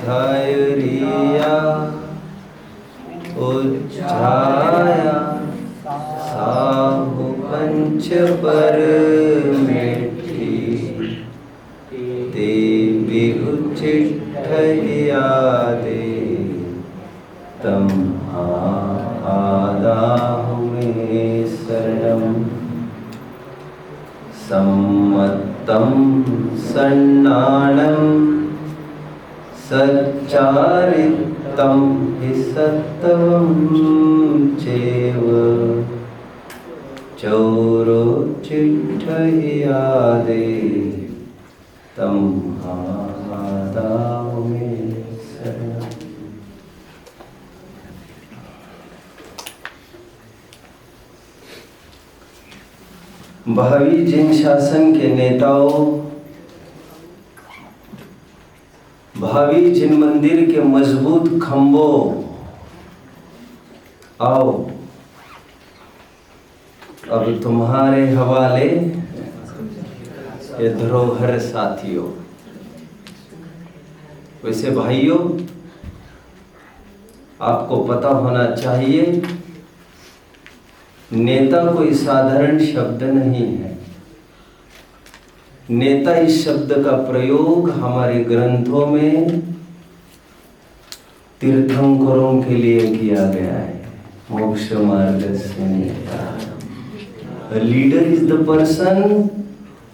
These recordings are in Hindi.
धाय रिया उज्जाया साहु पंच पर मेठी देवी उचिठया दे तम आदाहु मे शरणम सम्मत्तं सन्नानं सच्चारितं हि सत्वं चैव चौरोचिठ्ठयादे तं आदाहु मे शरणम्। भावी जैन शासन के नेताओं, भावी जैन मंदिर के मजबूत खंभों, आओ अब तुम्हारे हवाले ये धरोहर साथियों। वैसे भाइयों, आपको पता होना चाहिए, नेता कोई साधारण शब्द नहीं है। नेता इस शब्द का प्रयोग हमारे ग्रंथों में तीर्थंकरों के लिए किया गया है। मोक्ष मार्ग से नेता। A leader is the person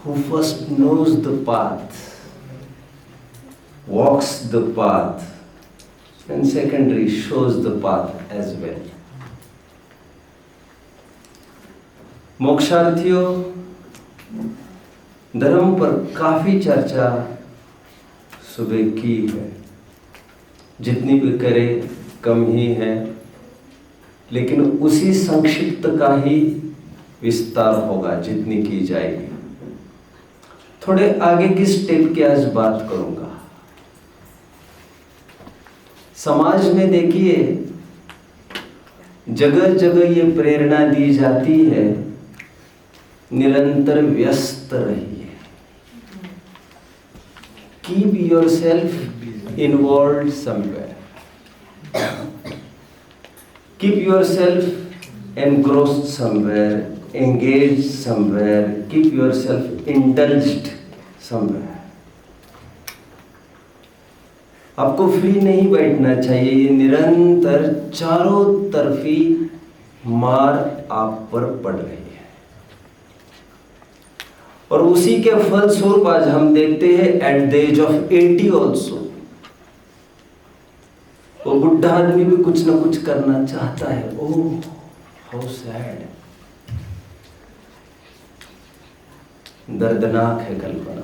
who first knows the path, walks the path, and secondly shows the path as well. मोक्षार्थियों, धर्म पर काफी चर्चा सुबह की है, जितनी भी करे कम ही है, लेकिन उसी संक्षिप्त का ही विस्तार होगा जितनी की जाएगी। थोड़े आगे की स्टेप की आज बात करूंगा। समाज में देखिए, जगह जगह ये प्रेरणा दी जाती है, निरंतर व्यस्त रहिए। Keep yourself involved somewhere, keep yourself engrossed somewhere, engaged somewhere, keep yourself indulged somewhere. आपको फ्री नहीं बैठना चाहिए। ये निरंतर चारों तरफी मार आप पर पड़ रही है, और उसी के फलस्वरूप आज हम देखते हैं at the age of 80 also वो बुढ़ा आदमी भी कुछ ना कुछ करना चाहता है। ओह हाउ सैड, दर्दनाक है कल्पना।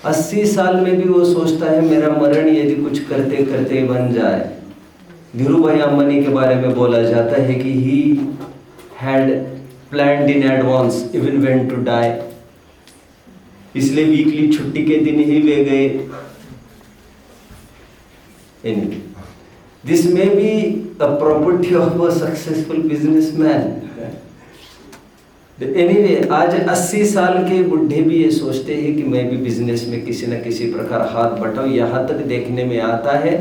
80 साल में भी वो सोचता है मेरा मरण यदि कुछ करते करते बन जाए। धीरू भाई अंबानी के बारे में बोला जाता है कि he had planned in advance even when to die, इसलिए वीकली छुट्टी के दिन ही वे गए। Anyway, this may be a property of a successful businessman. Anyway, आज 80 साल के बुढ़े भी ये सोचते हैं कि मैं भी बिजनेस में किसी न किसी प्रकार हाथ बटाऊं। यहाँ तक देखने में आता है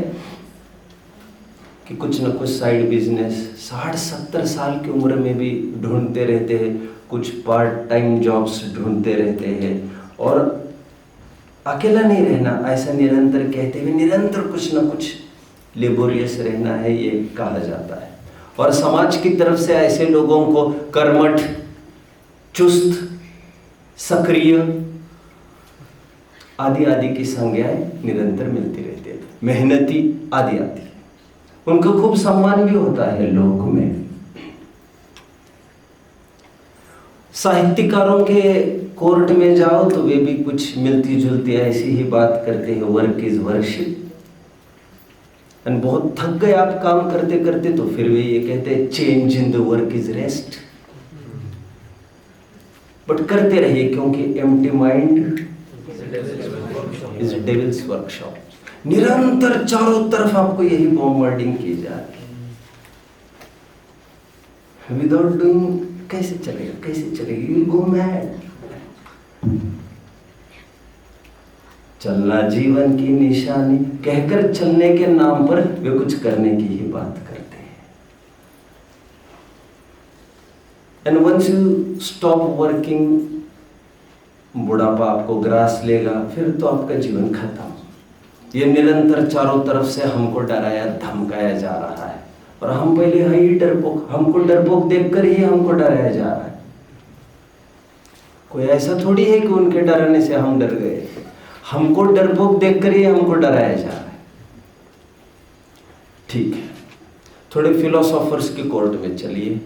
कि कुछ न कुछ साइड बिजनेस 60-70 साल की उम्र में भी ढूंढते रहते हैं, कुछ पार्ट टाइम जॉब्स ढूंढते रहते हैं, और अकेला नहीं रहना, ऐसा निरंतर कहते हुए निरंतर कुछ न कुछ लेबोरियस रहना है, ये कहा जाता है। और समाज की तरफ से ऐसे लोगों को कर्मठ, चुस्त, सक्रिय आदि आदि की संज्ञाएं निरंतर मिलती रहती है। मेहनती आदि आदि, उनको खूब सम्मान भी होता है लोक में। साहित्यकारों के कोर्ट में जाओ तो वे भी कुछ मिलती जुलती ऐसी ही बात करते हैं, वर्क इज वर्शिप। बहुत थक गए आप काम करते करते तो फिर वे ये कहते हैं change in the work is rest. But करते रहिए, क्योंकि empty mind is devils workshop. निरंतर चारों तरफ आपको यही बॉम्बार्डिंग की जा रही है। विदाउट डूइंग कैसे चलेगा, कैसे चलेगा, यू विल गो मैड। चलना जीवन की निशानी कहकर चलने के नाम पर वे कुछ करने की ही बात करते हैं। And once you stop working, बुढ़ापा आपको ग्रास लेगा, फिर तो आपका जीवन खत्म। ये निरंतर चारों तरफ से हमको डराया धमकाया जा रहा है, और हम पहले हैं ही डरपोक। हमको डरपोक देखकर ही हमको डराया जा रहा है। कोई ऐसा थोड़ी है कि उनके डराने से हम डर गए, हमको डरपोक देखकर ही हमको डराया जा रहा है। ठीक है, थोड़े फिलोसोफर्स के कोर्ट में चलिए।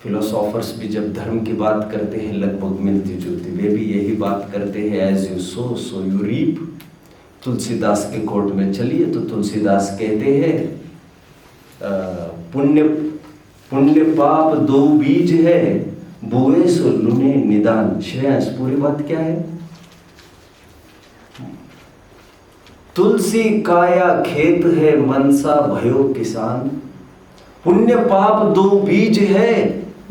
फिलोसोफर्स भी जब धर्म की बात करते हैं लगभग मिलती जुलती, वे भी यही बात करते हैं, as you sow so you reap. Tulsidas के कोर्ट में चलिए तो तुलसीदास कहते हैं पुण्य पुण्य पाप दो बीज है, बोए सो लुने निदान। श्रेयांश, पूरी बात क्या है? तुलसी काया खेत है, मनसा भयो किसान। पुण्य पाप दो बीज है,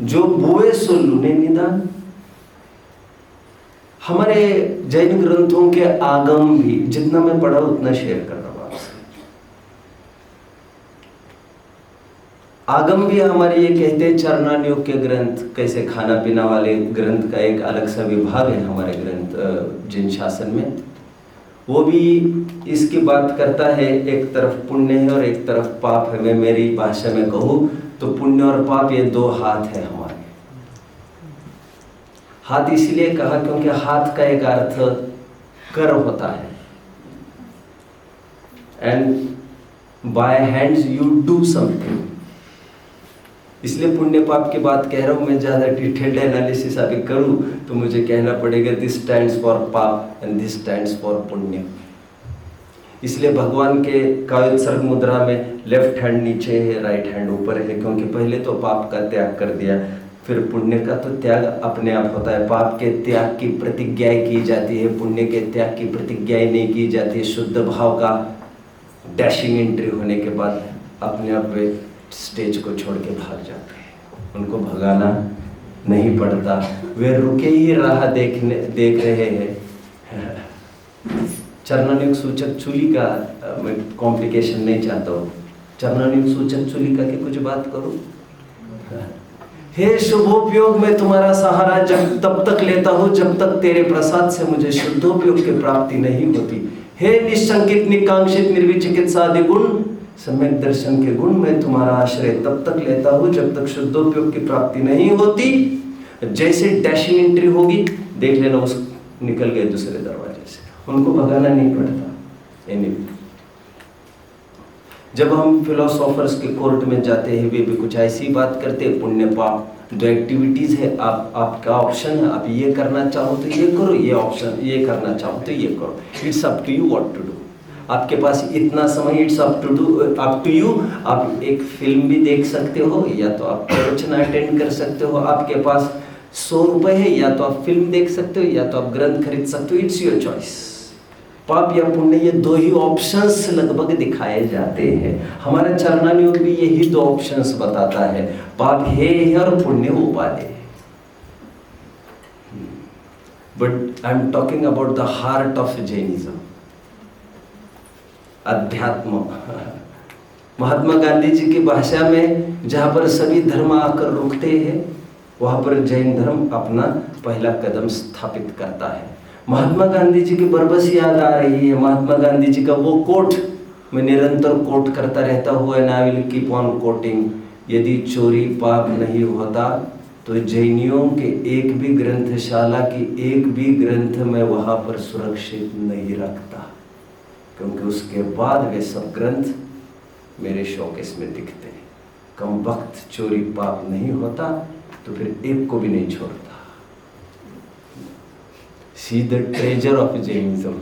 जो बोए सो लुने निदान। हमारे जैन ग्रंथों के आगम भी, जितना मैं पढ़ा उतना शेयर कर रहा हूं आपसे। आगम भी हमारे ये कहते हैं, चरणान्योग के ग्रंथ, कैसे खाना पीना वाले ग्रंथ का एक अलग सा विभाग है हमारे ग्रंथ जिन शासन में, वो भी इसकी बात करता है। एक तरफ पुण्य है और एक तरफ पाप है। मैं मेरी भाषा में कहूँ तो पुण्य और पाप ये दो हाथ है हमारे। हाथ इसलिए कहा क्योंकि हाथ का एक अर्थ कर होता है, and by hands you do something. इसलिए पुण्य पाप की बात कह रहा हूं। मैं ज्यादा डिटेल्ड एनालिसिस अभी करूं तो मुझे कहना पड़ेगा दिस स्टैंड्स फॉर पाप एंड दिस स्टैंड्स फॉर पुण्य। इसलिए भगवान के कायोत्सर्ग मुद्रा में लेफ्ट हैंड नीचे है, राइट हैंड ऊपर है, क्योंकि पहले तो पाप का त्याग कर दिया, फिर पुण्य का तो त्याग अपने आप होता है। पाप के त्याग की प्रतिज्ञाएं की जाती है, पुण्य के त्याग की प्रतिज्ञाएं नहीं की जाती। शुद्ध भाव का डैशिंग एंट्री होने के बाद अपने आप वे स्टेज को छोड़ के भाग जाते हैं। उनको भगाना नहीं पड़ता, वे रुके ही राह देख रहे हैं। चरणान्योग सूचक चूलिका, मैं कॉम्प्लिकेशन नहीं चाहता हूँ। चरणान्योग सूचक चूलिका की कुछ बात करूँ। हे शुभोपयोग, मैं तुम्हारा सहारा जब तब तक लेता हूँ जब तक तेरे प्रसाद से मुझे शुद्धोपयोग की प्राप्ति नहीं होती। हे निशंकित निकांक्षित निर्विचिकित साधि गुण सम्यक दर्शन के गुण, मैं तुम्हारा आश्रय तब तक लेता हूँ जब तक शुद्धोपयोग की प्राप्ति नहीं होती। जैसे डैशिंग एंट्री होगी देख लेना, उस निकल गए दूसरे दरवाजे से, उनको भगाना नहीं पड़ता। एनीवे, जब हम फिलोसोफर्स के कोर्ट में जाते हैं, वे भी कुछ ऐसी बात करते हैं। पुण्य पाप दो एक्टिविटीज है, आपका ऑप्शन है। आप ये करना चाहो तो ये करो, ये ऑप्शन ये करना चाहो तो ये करो। It's up to you what to do. आपके पास इतना समय, इट्स अप टू यू। आप एक फिल्म भी देख सकते हो, या तो आप प्रवचन अटेंड कर सकते हो। आपके पास 100 रुपए है, या तो आप फिल्म देख सकते हो, या तो आप ग्रंथ खरीद सकते हो। It's your choice. पाप या पुण्य, ये दो ही ऑप्शंस लगभग दिखाए जाते हैं। हमारा चरणान्योग भी यही दो ऑप्शंस बताता है, पाप है और पुण्य उपादेय है। But I am talking about the heart of Jainism, अध्यात्म। महात्मा गांधी जी की भाषा में जहां पर सभी धर्म आकर रुकते हैं, वहां पर जैन धर्म अपना पहला कदम स्थापित करता है। महात्मा गांधी जी की बरबस याद आ रही है। महात्मा गांधी जी का वो कोट मैं निरंतर कोट करता रहता हूँ, and I will keep on coating. यदि चोरी पाप नहीं होता तो जैनियों के एक भी ग्रंथशाला की एक भी ग्रंथ मैं वहां पर सुरक्षित नहीं रखता, क्योंकि उसके बाद वे सब ग्रंथ मेरे शौकेस में दिखते हैं। कम वक्त चोरी पाप नहीं होता तो फिर एक को भी नहीं छोड़ता। See the treasure of Jainism.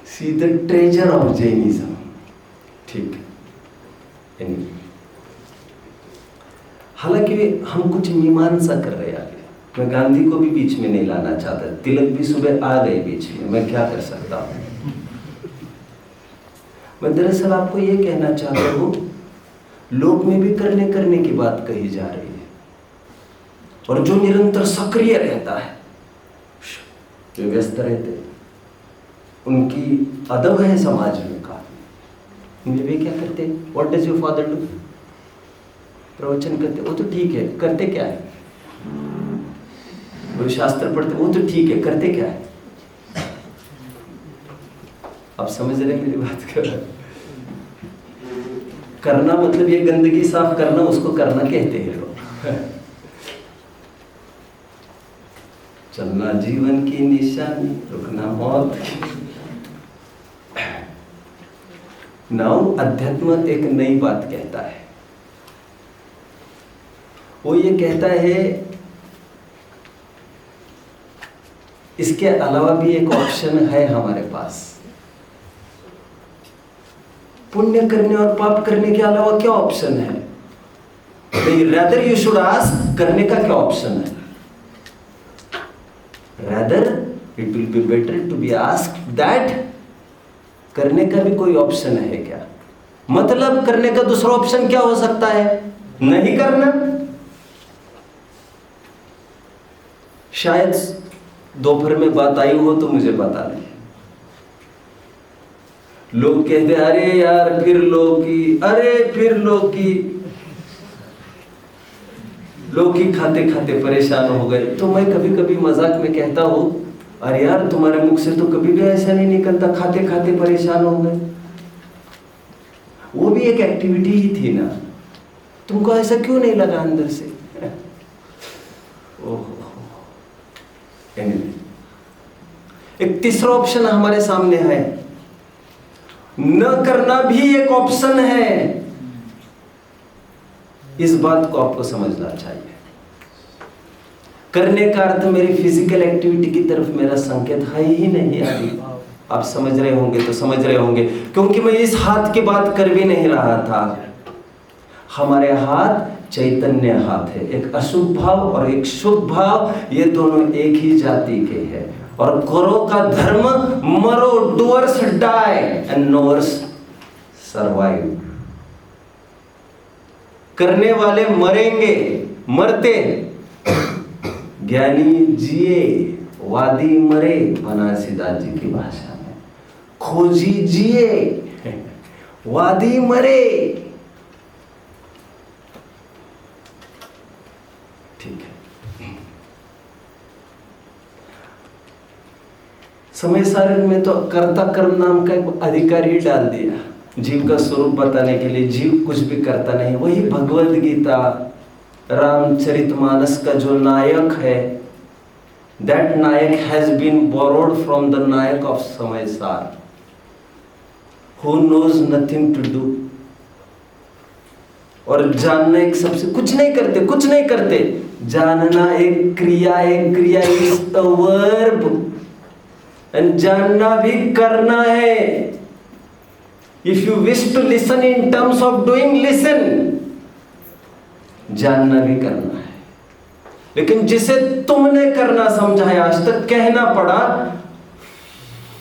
See the treasure of Jainism. ठीक है। हालांकि हम कुछ मीमांसा कर रहे हैं आगे। मैं गांधी को भी बीच में नहीं लाना चाहता। तिलक भी सुबह आ गए बीच में, मैं क्या कर सकता हूँ। मैं दरअसल आपको ये कहना चाहता हूँ, लोक में भी करने की बात कही जा रही है, और जो निरंतर सक्रिय रहता है, जो व्यस्त रहते, उनकी अदब है समाज में काफी। वे क्या करते, what does your father do, प्रवचन करते, वो तो ठीक है, करते क्या है, वो शास्त्र पढ़ते, वो तो ठीक है, करते क्या है। आप समझ रहे हैं मेरी बात कर, करना मतलब ये गंदगी साफ करना, उसको करना कहते हैं लोग। चलना जीवन की निशानी, रुकना मौत की। नाउ अध्यात्म एक नई बात कहता है, वो ये कहता है इसके अलावा भी एक ऑप्शन है हमारे पास। पुण्य करने और पाप करने के अलावा क्या ऑप्शन है, rather you should ask करने का क्या ऑप्शन है। rather it will be better to be asked that करने का भी कोई ऑप्शन है क्या। मतलब करने का दूसरा ऑप्शन क्या हो सकता है, नहीं करना। शायद दोपहर में बात आई हो तो मुझे पता नहीं। लोग कहते अरे यार फिर लौकी, अरे फिर लौकी, लौकी खाते खाते परेशान हो गए। तो मैं कभी कभी मजाक में कहता हूं, अरे यार तुम्हारे मुख से तो कभी भी ऐसा नहीं निकलता, खाते खाते परेशान हो गए। वो भी एक एक्टिविटी ही थी ना, तुमको ऐसा क्यों नहीं लगा अंदर से। ओहो, एक तीसरा ऑप्शन हमारे सामने है, न करना भी एक ऑप्शन है। इस बात को आपको समझना चाहिए। करने का अर्थ मेरी फिजिकल एक्टिविटी की तरफ मेरा संकेत है ही नहीं। अभी आप समझ रहे होंगे तो समझ रहे होंगे, क्योंकि मैं इस हाथ की बात कर भी नहीं रहा था। हमारे हाथ चैतन्य हाथ है, एक अशुभ भाव और एक शुभ भाव, ये दोनों एक ही जाति के हैं। और करो का धर्म, मरो, doors die and knowers survive. करने वाले मरेंगे, मरते, ज्ञानी जिए, वादी मरे, बनारसीदास जी की भाषा में। खोजी जिए, वादी मरे। ठीक है। समय सारणी में तो कर्ता कर्म नाम का एक अधिकारी डाल दिया, जीव का स्वरूप बताने के लिए। जीव कुछ भी करता नहीं। वही भगवद गीता, रामचरितमानस का जो नायक है, दैट नायक has been borrowed from the नायक ऑफ Samaysar, who knows nothing to do. और जानना एक सबसे, कुछ नहीं करते, कुछ नहीं करते। जानना एक क्रिया, एक क्रिया इज अ वर्ब, एंड जानना भी करना है। If you wish to listen in terms of doing, listen. जानना भी करना है, लेकिन जिसे तुमने करना समझा है आज तक, कहना पड़ा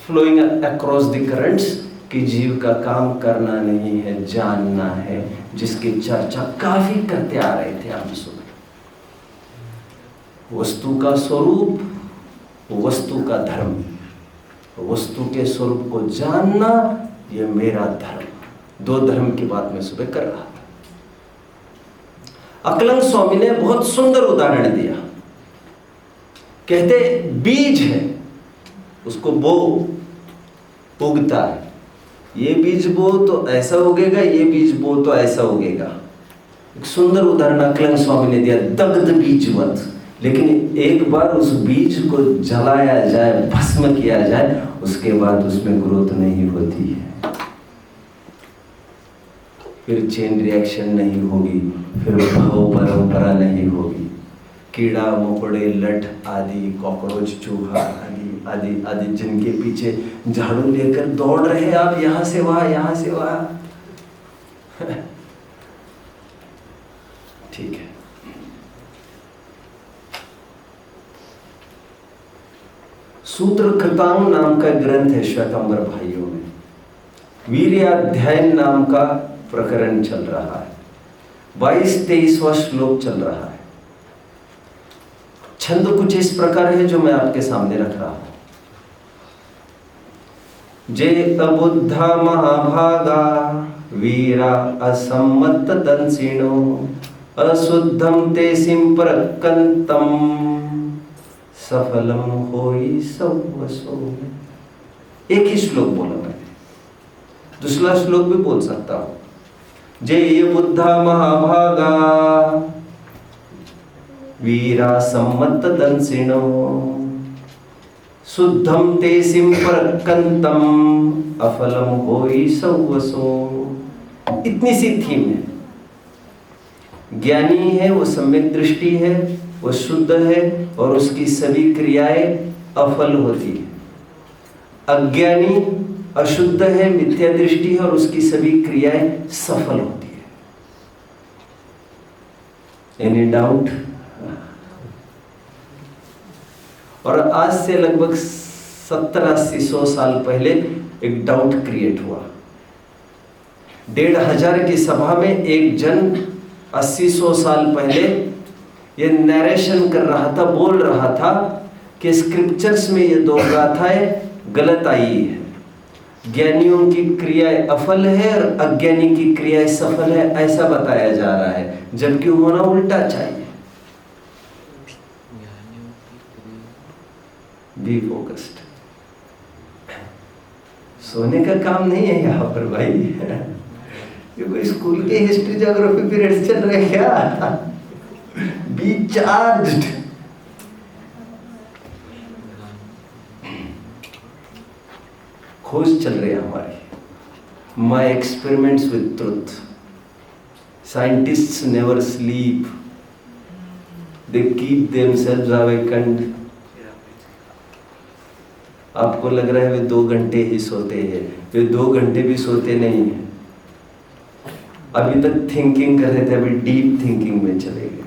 फ्लोइंग अक्रॉस द करंट्स, कि जीव का काम करना नहीं है, जानना है, जिसकी चर्चा काफी करते आ रहे थे हम सुबह। वस्तु का स्वरूप, वस्तु का धर्म। वस्तु के स्वरूप को जानना, यह मेरा धर्म। दो धर्म की बात मैं सुबह कर रहा था। अकलंग स्वामी ने बहुत सुंदर उदाहरण दिया। कहते बीज है, उसको बो, उगता है। ये बीज बो तो ऐसा उगेगा, ये बीज बो तो ऐसा उगेगा। एक सुंदर उदाहरण अकलंग स्वामी ने दिया, दग्ध बीजवत। लेकिन एक बार उस बीज को जलाया जाए, भस्म किया जाए, उसके बाद उसमें ग्रोथ नहीं होती है, फिर चेन रिएक्शन नहीं होगी, फिर भाव परंपरा नहीं होगी। कीड़ा मकोड़े, लठ आदि, कॉकरोच, चूहा आदि आदि आदि, जिनके पीछे झाड़ू लेकर दौड़ रहे आप, यहां से वहां, यहां से वहां। ठीक है। सूत्र कृतांग नाम का ग्रंथ है श्वेतांबर भाइयों में। वीर्याध्यायन नाम का प्रकरण चल रहा है, 22-23वां श्लोक चल रहा है। छंद कुछ इस प्रकार है जो मैं आपके सामने रख रहा हूं। जे अबुद्धा महाभागा वीरा असम्मत दंसिणो अशुद्धम ते सिंपरकंतम सफलम होई सवसो। एक ही श्लोक बोला मैंने, दूसरा श्लोक भी बोल सकता हूं। जे ये बुद्धा महाभागा वीरा सम्मत दंसिणो शुद्धम ते सिंपरकंतम अफलम होई सवसो। इतनी सी थीम है। ज्ञानी है वो सम्यक दृष्टि है, वो शुद्ध है और उसकी सभी क्रियाएं अफल होती है। अज्ञानी अशुद्ध है, मिथ्या दृष्टि है और उसकी सभी क्रियाएं सफल होती है। Any doubt? और आज से लगभग 70-80-100 साल पहले एक डाउट क्रिएट हुआ। 1500 की सभा में एक जन 80-100 साल पहले ये नरेशन कर रहा था, बोल रहा था कि स्क्रिप्चर्स में ये दो गाथाएं गलत आई है। ज्ञानियों की क्रियाएं अफल है और अज्ञानी की क्रियाएं सफल है, ऐसा बताया जा रहा है, जबकि होना उल्टा चाहिए। Be focused. सोने का काम नहीं है यहाँ पर भाई। ये कोई स्कूल के हिस्ट्री ज्योग्राफी पीरियड चल रहे क्या? B charged. खोज चल रही है हमारी। My experiments with truth. Scientists never sleep, they keep themselves awakened. आपको लग रहा है वे 2 घंटे ही सोते हैं, वे 2 घंटे भी सोते नहीं हैं। अभी तक थिंकिंग कर रहे थे, अभी डीप थिंकिंग में चले गए।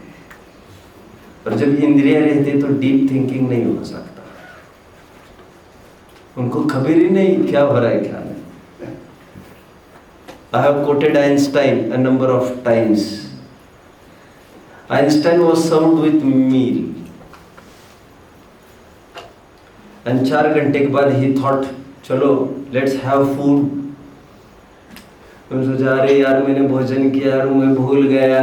और जब इंद्रियां रहती तो डीप थिंकिंग नहीं हो सकता। उनको खबर ही नहीं क्या हो रहा है क्या नहीं। I have quoted Einstein a number of times. Einstein was served with meal and 4 घंटे के बाद he thought चलो let's have food। सोचा अरे यार मैंने भोजन किया और मैं भूल गया,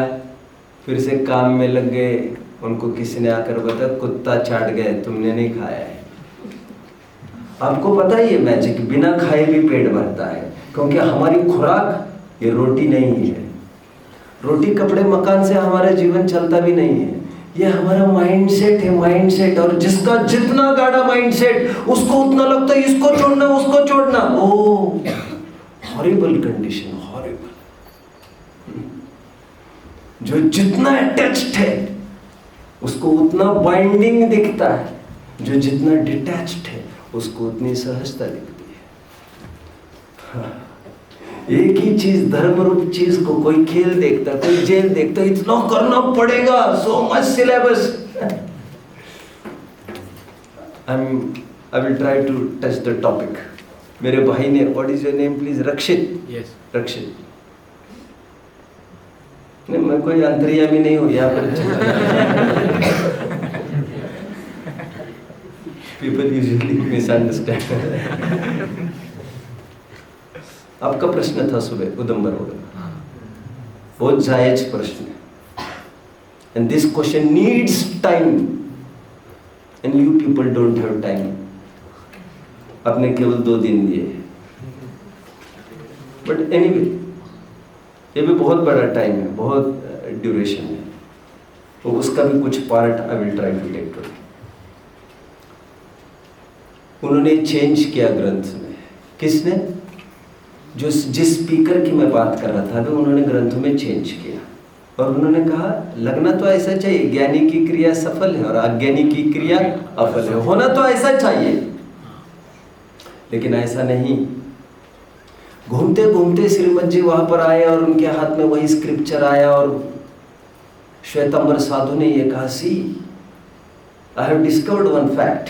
फिर से काम में लग गए। उनको किसी ने आकर बताया कुत्ता चाट गए, तुमने नहीं खाया है। आपको पता है ये मैजिक, बिना खाए भी पेट भरता है, क्योंकि हमारी खुराक ये रोटी नहीं है। रोटी कपड़े मकान से हमारा जीवन चलता भी नहीं है। ये हमारा माइंडसेट है, माइंडसेट। और जिसका जितना गाढ़ा माइंडसेट, उसको उतना लगता है इसको छोड़ना उसको छोड़ना। ओह हॉरिबल कंडीशन, हॉरिबल। जो जितना अटैच्ड है उसको उतना बाइंडिंग दिखता है, जो जितना डिटैच्ड है उसको उतनी सहजता दिखती है। एक ही चीज, धर्म रूप चीज को कोई खेल देखता, कोई जेल देखता, इतना करना पड़ेगा, so much syllabus. I will try to touch the topic. मेरे भाई ने, what is your name please? Rakshit. Yes Rakshit. नहीं, मैं कोई अंतर्यामी नहीं हूँ यहाँ पर। People usually misunderstand. आपका प्रश्न था सुबह उदम्बर वगैरह, बहुत जायज प्रश्न है। And this question needs time, and you people don't have time. आपने केवल 2 दिन दिए, but anyway, ये भी बहुत बड़ा टाइम है, बहुत ड्यूरेशन है, तो उसका भी कुछ part I will try to take today. उन्होंने चेंज किया ग्रंथ में। किसने? जो जिस स्पीकर की मैं बात कर रहा था, उन्होंने ग्रंथ में चेंज किया और उन्होंने कहा लगना तो ऐसा चाहिए, ज्ञानी की क्रिया सफल है और अज्ञानी की क्रिया अफल है, होना तो ऐसा चाहिए, लेकिन ऐसा नहीं। घूमते घूमते श्रीमद जी वहां पर आए और उनके हाथ में वही स्क्रिप्चर आया और श्वेतांबर साधु ने ये कहा, see I have discovered one fact.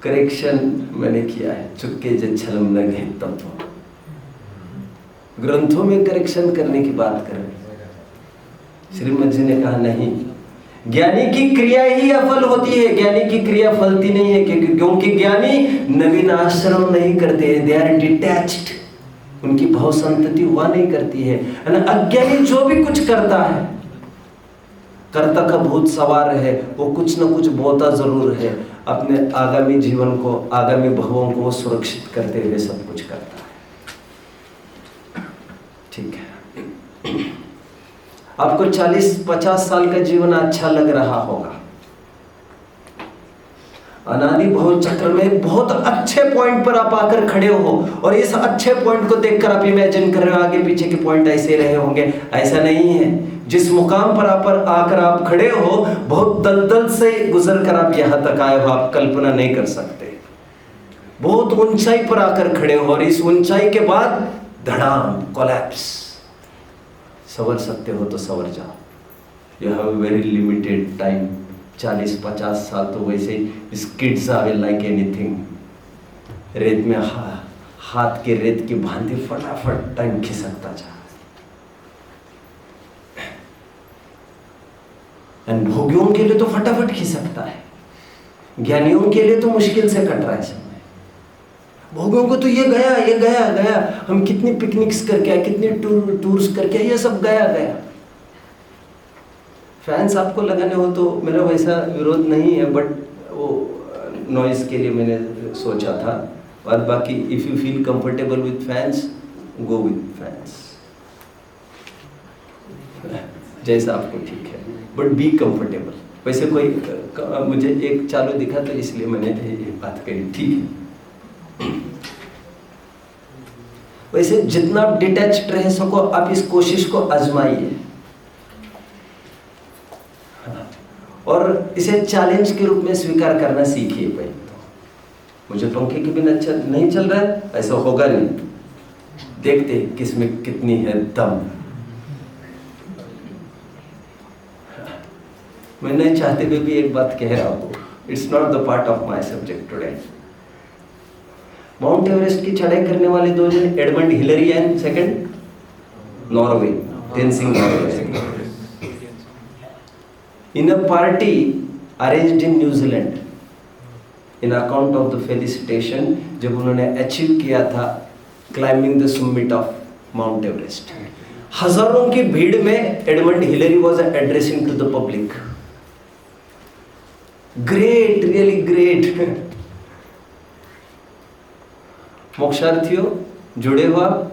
Correction मैंने किया है, चुपके जे छलम लगे तब तो। ग्रंथों में करेक्शन करने की बात कर रहे। श्रीमद जी ने कहा नहीं, ज्ञानी की क्रिया ही अफल होती है, ज्ञानी की क्रिया फलती नहीं है, क्योंकि ज्ञानी नवीन आश्रम नहीं करते, दे आर डिटैच्ड, उनकी भाव संतति हुआ नहीं करती है ना। अज्ञानी जो भी कुछ करता है, कर्ता का भूत सवार है, वो कुछ ना कुछ बोता जरूर है, अपने आगामी जीवन को, आगामी भवों को सुरक्षित करते हुए सब कुछ करता है। ठीक है, आपको 40-50 साल का जीवन अच्छा लग रहा होगा, अनादि भव चक्र में बहुत अच्छे पॉइंट पर आप आकर खड़े हो, और इस अच्छे पॉइंट को देखकर आप इमेजिन कर रहे हो आगे पीछे के पॉइंट ऐसे रहे होंगे। ऐसा नहीं है। जिस मुकाम पर आकर आप खड़े हो, बहुत दलदल से गुजर कर आप यहाँ तक आए हो, आप कल्पना नहीं कर सकते। बहुत ऊंचाई पर आकर खड़े हो, और इस ऊंचाई के बाद धड़ाम, कोलैप्स। सवर सकते हो तो सवर जाओ, you have very limited time. 40-50 साल तो वैसे ही स्किड्स आवे लाइक एनीथिंग, रेत में हाथ के रेत की भांति फटाफट टाइम खिसकता जा। एंड भोगियों के लिए तो फटाफट खिसकता है, ज्ञानियों के लिए तो मुश्किल से कट रहा है समय। भोगियों को तो ये गया ये गया गया, हम कितनी पिकनिक्स करके आए, कितने टूर्स करके आए, ये सब गया गया। फैंस आपको लगाने हो तो मेरा वैसा विरोध नहीं है, बट वो नॉइज के लिए मैंने सोचा था। और बाकी if you feel comfortable with fans, go with fans, जैसा आपको ठीक है, बट बी कंफर्टेबल। वैसे कोई मुझे एक चालू दिखा तो इसलिए मैंने ये बात कही, ठीक है। वैसे जितना आप डिटैच्ड रह सको, आप इस कोशिश को आजमाइए और इसे चैलेंज के रूप में स्वीकार करना सीखिए। पहले तो मुझे पंखे के बिना अच्छा नहीं चल रहा है, ऐसा होगा नहीं, देखते किसमें कितनी है दम। मैं नहीं चाहते हुए भी एक बात कह रहा हूं, it's not the part of my subject today. Mount Everest की चढ़ाई करने वाले दो जन, Edmund Hillary and second Norway, Tenzing Norway. In a party arranged in New Zealand, in account of the felicitation, जब उन्होंने अचीव किया था climbing the summit of Mount Everest, हजारों की भीड़ में Edmund Hillary was addressing to the public. Great, really great. मोक्षार्थियों जुड़े हो आप,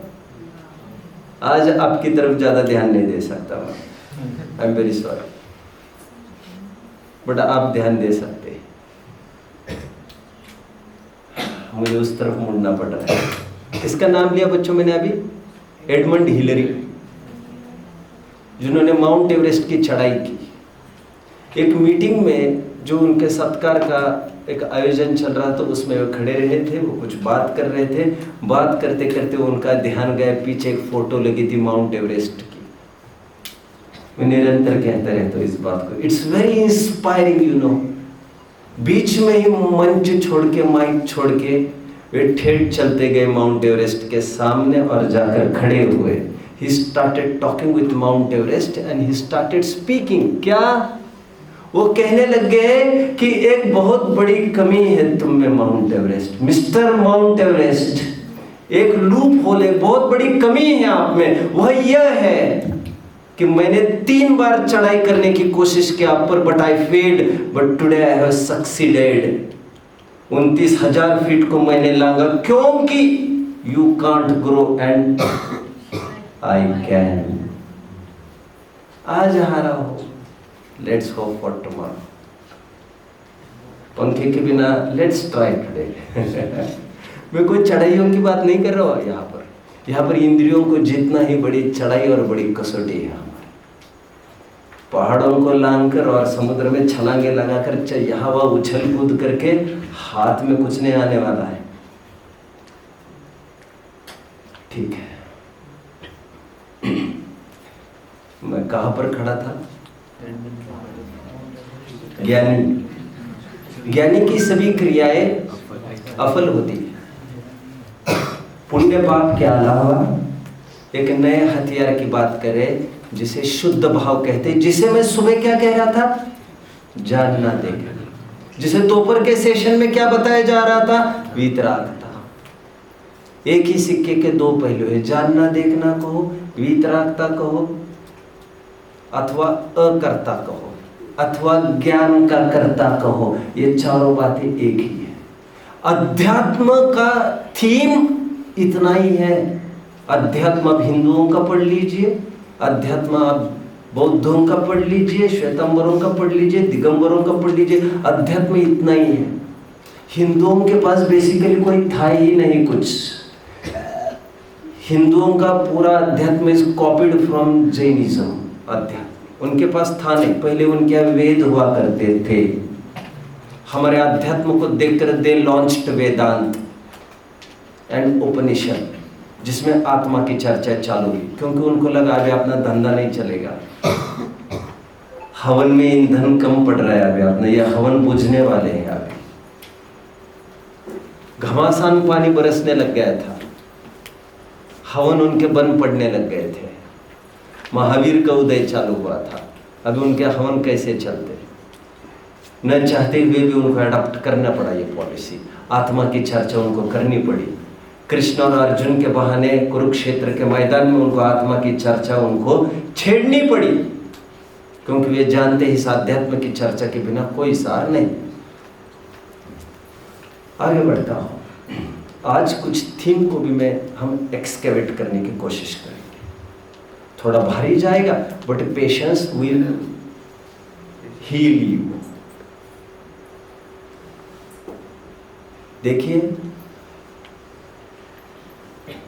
आज आपकी तरफ ज्यादा ध्यान नहीं दे सकता मैं, I am very sorry, but आप ध्यान दे सकते हैं, मुझे उस तरफ मुड़ना पड़ रहा है। इसका नाम लिया बच्चों मैंने अभी, एडमंड हिलरी, जिन्होंने माउंट एवरेस्ट की चढ़ाई की। एक मीटिंग में जो उनके सत्कार का एक आयोजन चल रहा था, उसमें वो खड़े रहे थे, वो कुछ बात कर रहे थे। बात करते करते उनका ध्यान गया, पीछे एक फोटो लगी थी माउंट एवरेस्ट की। मैं निरंतर कहता रहता हूँ इस बात को, it's very inspiring, you know. बीच में ही मंच छोड़ के, माइक छोड़ के वे ठेठ चलते गए माउंट एवरेस्ट के सामने और जाकर खड़े हुए। He started talking with mount Everest and he started speaking. क्या वो कहने लग गए कि एक बहुत बड़ी कमी है तुम में mount Everest, mister mount Everest, एक लूप होल है, बहुत बड़ी कमी है आप में। वह यह है कि मैंने 3 बार चढ़ाई करने की कोशिश की आप पर, but I failed, but today I have succeeded. 29,000 feet को मैंने लांगा, क्योंकि you can't grow and I can. आज हारा हो, लेट्स होप फॉर टुमारो। पंखे के बिना लेट्स ट्राई टुडे। मैं कोई चढ़ाइयों की बात नहीं कर रहा हूँ यहाँ पर इंद्रियों को जीतना ही बड़ी चढ़ाई और बड़ी कसौटी है हमारी। पहाड़ों को लांघकर और समुद्र में छलांगे लगाकर यहाँ वहाँ उछल कूद करके हाथ में कुछ नहीं आने वाला है। ठीक है, मैं कहाँ पर खड़ा था? ज्ञानी की सभी क्रियाएं अफल होती है। पुण्य पाप के अलावा एक नए हथियार की बात करें जिसे शुद्ध भाव कहते हैं, जिसे मैं सुबह क्या कह रहा था, जानना देखना। जिसे दोपहर के सेशन में क्या बताया जा रहा था? वीतरागता। एक ही सिक्के के दो पहलू है, जानना देखना कहो, वीतरागता कहो, अथवा अकर्ता कहो, अथवा ज्ञान का कर्ता कहो, ये चारों बातें एक ही है। अध्यात्म का थीम इतना ही है। अध्यात्म अब हिंदुओं का पढ़ लीजिए, अध्यात्म अब बौद्धों का पढ़ लीजिए, श्वेतांबरों का पढ़ लीजिए, दिगंबरों का पढ़ लीजिए, अध्यात्म इतना ही है। हिंदुओं के पास बेसिकली कोई था ही नहीं कुछ। हिंदुओं का पूरा अध्यात्म इज कॉपीड फ्रॉम जैनिज्म। अध्यात्म उनके पास था नहीं, पहले उनके यहाँ वेद हुआ करते थे। हमारे अध्यात्म को देखकर दे लॉन्च्ड वेदांत एंड उपनिषद, जिसमें आत्मा की चर्चा चालू हुई, क्योंकि उनको लगा अभी अपना धंधा नहीं चलेगा, हवन में ईंधन कम पड़ रहा है अभी अपना, ये हवन बुझने वाले हैं अभी। घमासान पानी बरसने लग गया था, हवन उनके बंद पड़ने लग गए थे। महावीर का उदय चालू हुआ था, अभी उनके हवन कैसे चलते, न चाहते हुए भी उनको अडॉप्ट करना पड़ा ये पॉलिसी। आत्मा की चर्चा उनको करनी पड़ी। कृष्ण और अर्जुन के बहाने कुरुक्षेत्र के मैदान में उनको आत्मा की चर्चा उनको छेड़नी पड़ी, क्योंकि वे जानते ही इस अध्यात्म की चर्चा के बिना कोई सार नहीं। आगे बढ़ता हूं, आज कुछ थीम को भी हम एक्सकेवेट करने की कोशिश करेंगे। थोड़ा भारी जाएगा, but patience will heal you. देखिए,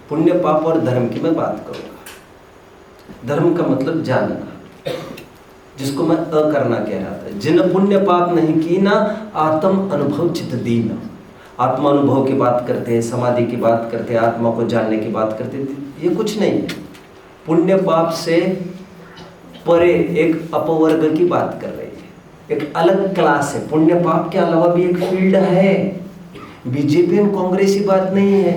पुण्य पाप और धर्म की मैं बात करूंगा। धर्म का मतलब जानना, जिसको मैं अकरना कह रहा था। जिन पुण्य पाप नहीं की ना आत्म अनुभव चित दीना। आत्मा अनुभव की बात करते हैं, समाधि की बात करते हैं, आत्मा को जानने की बात करते हैं, ये कुछ नहीं है। पुण्य पाप से परे एक अपवर्ग की बात कर रही है, एक अलग क्लास है। पुण्य पाप के अलावा भी एक फील्ड है। बीजेपी और कांग्रेस की बात नहीं है,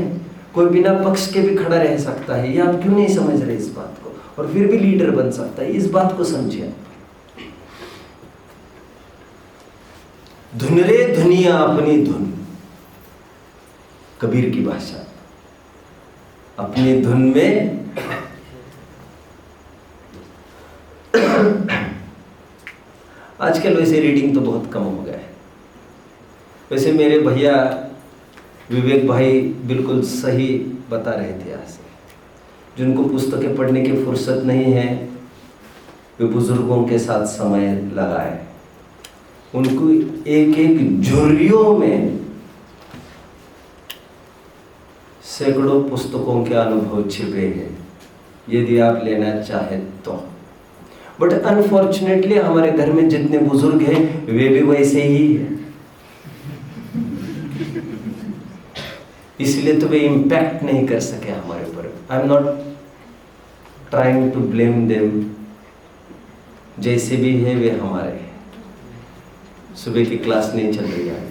कोई बिना पक्ष के भी खड़ा रह सकता है। ये आप क्यों नहीं समझ रहे इस बात को, और फिर भी लीडर बन सकता है। इस बात को समझिए। धुन रे धुनिया अपनी धुन, कबीर की भाषा। अपनी धुन में आजकल वैसे रीडिंग तो बहुत कम हो गया है। वैसे मेरे भैया विवेक भाई बिल्कुल सही बता रहे थे आज से, जिनको पुस्तकें पढ़ने की फुर्सत नहीं है वे बुजुर्गों के साथ समय लगाए। उनको एक एक झुर्रियों में सैकड़ों पुस्तकों के अनुभव छिपे हैं, यदि आप लेना चाहें तो। बट अनफॉर्चुनेटली हमारे घर में जितने बुजुर्ग हैं वे भी वैसे ही हैं, इसलिए तो वे इम्पैक्ट नहीं कर सके हमारे ऊपर। I am not trying to blame them, जैसे भी है वे हमारे हैं। सुबह की क्लास नहीं चल रही है,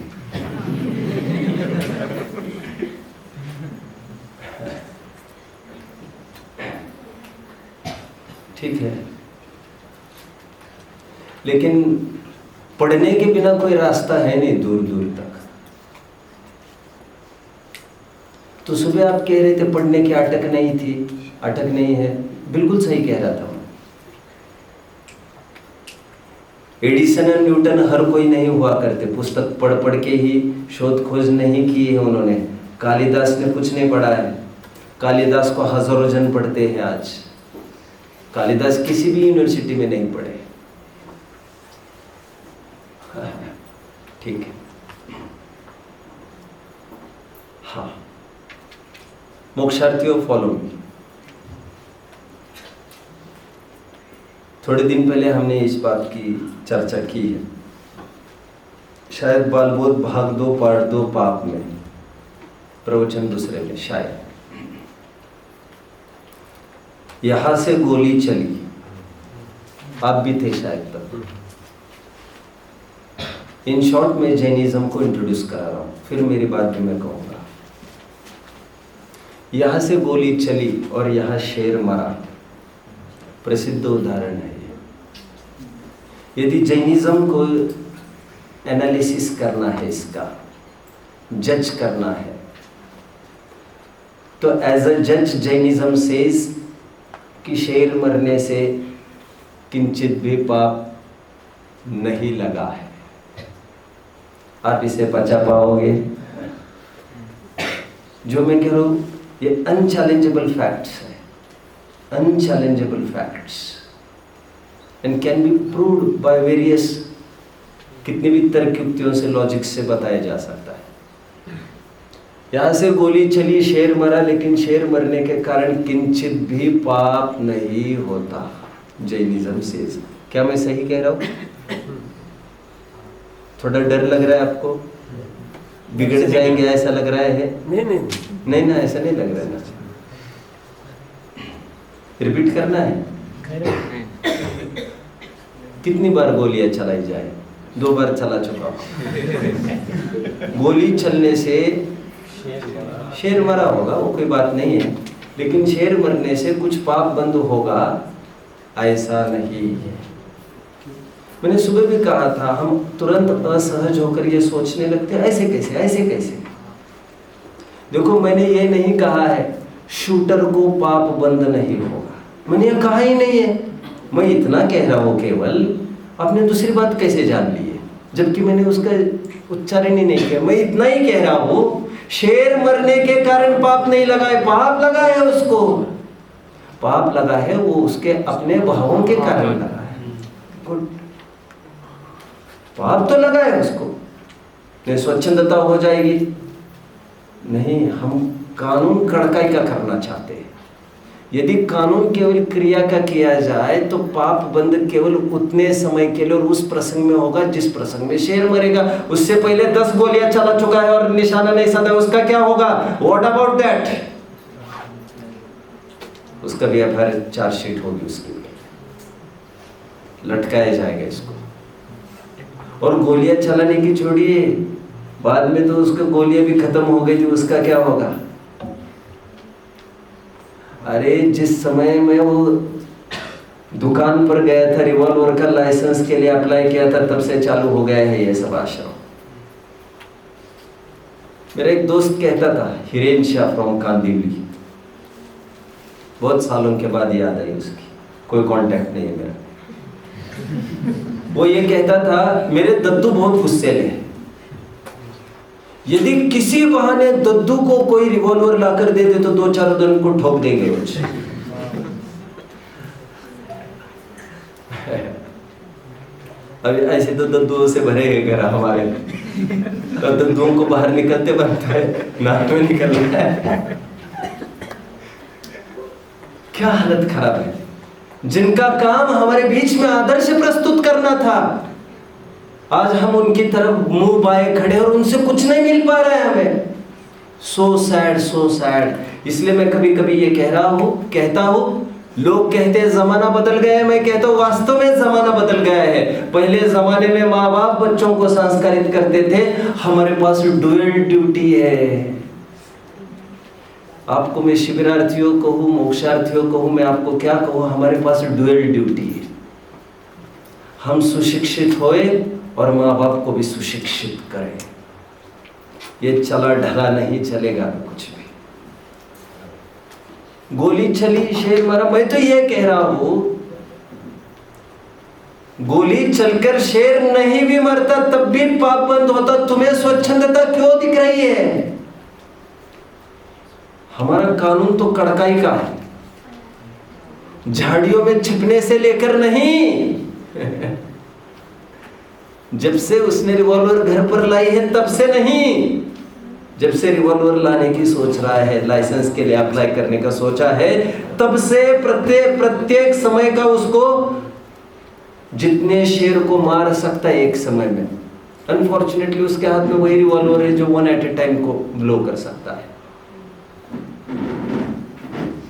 ठीक है, लेकिन पढ़ने के बिना कोई रास्ता है नहीं दूर दूर तक। तो सुबह आप कह रहे थे पढ़ने की अटक नहीं थी, अटक नहीं है, बिल्कुल सही कह रहा था मैं। एडिसन और न्यूटन हर कोई नहीं हुआ करते, पुस्तक पढ़ पढ़ के ही शोध खोज नहीं की है उन्होंने। कालिदास ने कुछ नहीं पढ़ा है, कालिदास को हजारों जन पढ़ते हैं आज। कालिदास किसी भी यूनिवर्सिटी में नहीं पढ़े, ठीक है। हाँ, मोक्षार्थियों फॉलो मी। थोड़े दिन पहले हमने इस बात की चर्चा की है, शायद बालबोध भाग 2 पार्ट 2 पाप में, प्रवचन दूसरे में शायद। यहां से गोली चली, आप भी थे शायद तब। इन शॉर्ट में जैनिज्म को इंट्रोड्यूस करा रहा हूं, फिर मेरी बात भी मैं कहूंगा। यहां से गोली चली और यहां शेर मरा, प्रसिद्ध उदाहरण है ये। यदि जैनिज्म को एनालिसिस करना है, इसका जज करना है। तो एज अ जज जैनिज्म सेज कि शेर मरने से किंचित भी पाप नहीं लगा है। आप इसे पचा पाओगे? जो मैं कह रहा हूं ये अनचैलेंजेबल फैक्ट्स है, unchallengeable facts and can be proved by various, कितनी भी तर्क युक्तियों से, लॉजिक से बताया जा सकता है। यहां से गोली चली, शेर मरा, लेकिन शेर मरने के कारण किंचित भी पाप नहीं होता, जैनिज्म से। क्या मैं सही कह रहा हूं? थोड़ा डर लग रहा है आपको? बिगड़ जाएंगे ऐसा लग रहा है? नहीं ना, ऐसा नहीं लग रहा है ना। रिपीट करना है? कितनी बार गोलियां चलाई जाए? 2 बार चला चुका हूं। गोली चलने से शेर मरा होगा, वो कोई बात नहीं है, लेकिन शेर मरने से कुछ पाप बंद होगा ऐसा नहीं है। मैंने सुबह भी कहा था, हम तुरंत असहज होकर ये सोचने लगते हैं ऐसे कैसे, ऐसे कैसे। देखो, मैंने ये नहीं कहा है शूटर को पाप बंद नहीं होगा, मैंने ये कहा ही नहीं है। मैं इतना कह रहा हूं केवल, आपने दूसरी बात कैसे जान ली है, जबकि मैंने उसका उच्चारण ही नहीं किया। मैं इतना ही कह रहा हूं, शेर मरने के कारण पाप नहीं लगा है, पाप लगा है उसको, पाप लगा है वो उसके अपने भावों के कारण लगा है। गुड, पाप तो लगा है उसको, नहीं स्वच्छंदता हो जाएगी? नहीं, हम कानून कड़काई का करना चाहते हैं। यदि कानून केवल क्रिया का किया जाए तो पाप बंद केवल उतने समय के लिए और उस प्रसंग में होगा जिस प्रसंग में शेर मरेगा। उससे पहले 10 गोलियां चला चुका है और निशाना नहीं साधा, उसका क्या होगा? What about that? उसका भी एफआईआर चार्जशीट होगी, उसकी लटकाया जाएगा इसको। और गोलियां चलाने की छोड़िए, बाद में तो उसको गोलियां भी खत्म हो गई, तो उसका क्या होगा? अरे जिस समय में वो दुकान पर गया था, रिवॉल्वर का लाइसेंस के लिए अप्लाई किया था, तब से चालू हो गया है ये सब आश्रम। मेरा एक दोस्त कहता था, हिरेन शाह फ्रॉम कांदिवली, बहुत सालों के बाद याद आई उसकी, कोई कांटेक्ट नहीं है मेरा। वो ये कहता था, मेरे दद्दू बहुत गुस्सेले हैं, यदि किसी बहाने दद्दू को कोई रिवॉल्वर लाकर दे दे तो 2-4 दिन को ठोक देंगे रोज। अभी ऐसे तो दद्दुओं से भरे हैं घर हमारे, तो दद्दुओं को बाहर निकलते बनता है, नाक में निकल रहा है। क्या हालत खराब है। जिनका काम हमारे बीच में आदर्श प्रस्तुत करना था, आज हम उनकी तरफ मुंह बाए खड़े और उनसे कुछ नहीं मिल पा रहा है हमें। So sad, so sad. इसलिए मैं कभी कभी ये कहता हूँ, लोग कहते हैं जमाना बदल गया है, मैं कहता हूँ वास्तव में जमाना बदल गया है। पहले जमाने में माँ बाप बच्चों को संस्कारित करते थे, हमारे पास ड्यूअल ड्यूटी है। आपको मैं शिविरार्थियों को हूँ, मोक्षार्थियों को हूँ, मैं आपको क्या कहूँ, हमारे पास ड्यूअल ड्यूटी है। हम सुशिक्षित होए और माँ बाप को भी सुशिक्षित करें। ये चला ढला नहीं चलेगा कुछ भी। गोली चली, शेर मरा, मैं तो ये कह रहा हूं, गोली चलकर शेर नहीं भी मरता तब भी पाप बंद होता। तुम्हें स्वच्छंदता क्यों दिख रही है? हमारा कानून तो कड़काई का है, झाड़ियों में छिपने से लेकर नहीं। जब से उसने रिवॉल्वर घर पर लाई है तब से नहीं, जब से रिवॉल्वर लाने की सोच रहा है, लाइसेंस के लिए अप्लाई करने का सोचा है, तब से प्रत्येक समय का उसको जितने शेर को मार सकता है एक समय में, अनफॉर्चुनेटली उसके हाथ में वही रिवॉल्वर है जो 1 एट ए टाइम को ब्लो कर सकता है।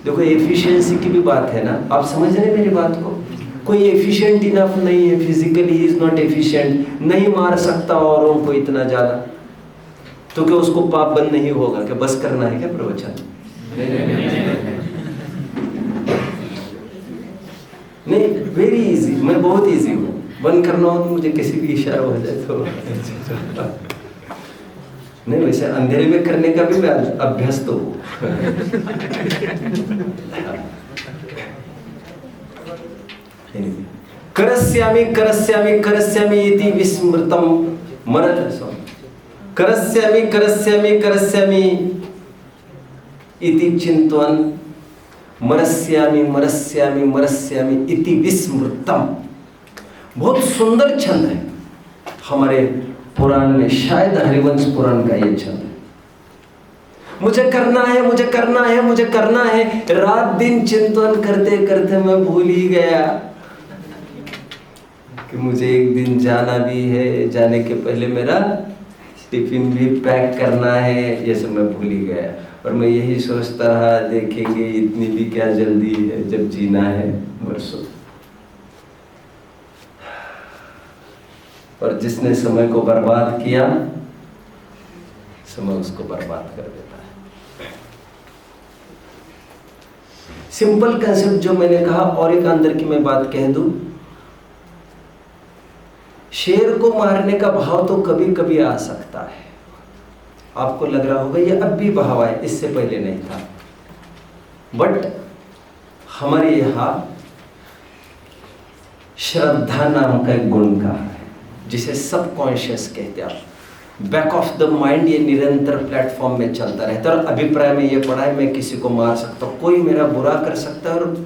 देखो, एफिशिएंसी की भी बात है ना, आप समझ रहे हैं मेरी बात को? कोई एफिशिएंट इनफ नहीं है, फिजिकली इज नॉट एफिशिएंट, नहीं मार सकता औरों को इतना ज्यादा, तो क्या उसको पाप बंद नहीं होगा? क्या बस करना है क्या प्रवचन? नहीं, वेरी इजी। मैं बहुत इजी हूँ, बंद करना हो तो मुझे किसी भी इशारा हो जाए तो नहीं, वैसे अंधेरे में करने का भी मैं अभ्यस्त हूँ। करस्यामि करस्यामि करस्यामि इति विस्मृतं मरत, करस्यामि करस्यामि करस्यामि इति चिंतवन, मरस्यामि मरस्यामि मरस्यामि इति विस्मृतम। बहुत सुंदर छंद है हमारे पुराण में, शायद हरिवंश पुराण का ये छंद है। मुझे करना है, मुझे करना है, मुझे करना है, रात दिन चिंतन करते करते मैं भूल ही गया कि मुझे एक दिन जाना भी है, जाने के पहले मेरा टिफिन भी पैक करना है, ये सब मैं भूल ही गया। और मैं यही सोचता रहा, देखेंगे इतनी भी क्या जल्दी है, जब जीना है बरसों। और जिसने समय को बर्बाद किया, समय उसको बर्बाद कर देता है। सिंपल कंसेप्ट जो मैंने कहा, और एक अंदर की मैं बात कह दूं, शेर को मारने का भाव तो कभी कभी आ सकता है। आपको लग रहा होगा ये अब भी भाव है, इससे पहले नहीं था। बट हमारे यहां श्रद्धा नाम का एक गुण कहा है, जिसे सबकॉन्शियस कहते हैं। बैक ऑफ द माइंड ये निरंतर प्लेटफॉर्म में चलता रहता है। और अभिप्राय में ये पढ़ा है, मैं किसी को मार सकता हूँ, कोई मेरा बुरा कर सकता है और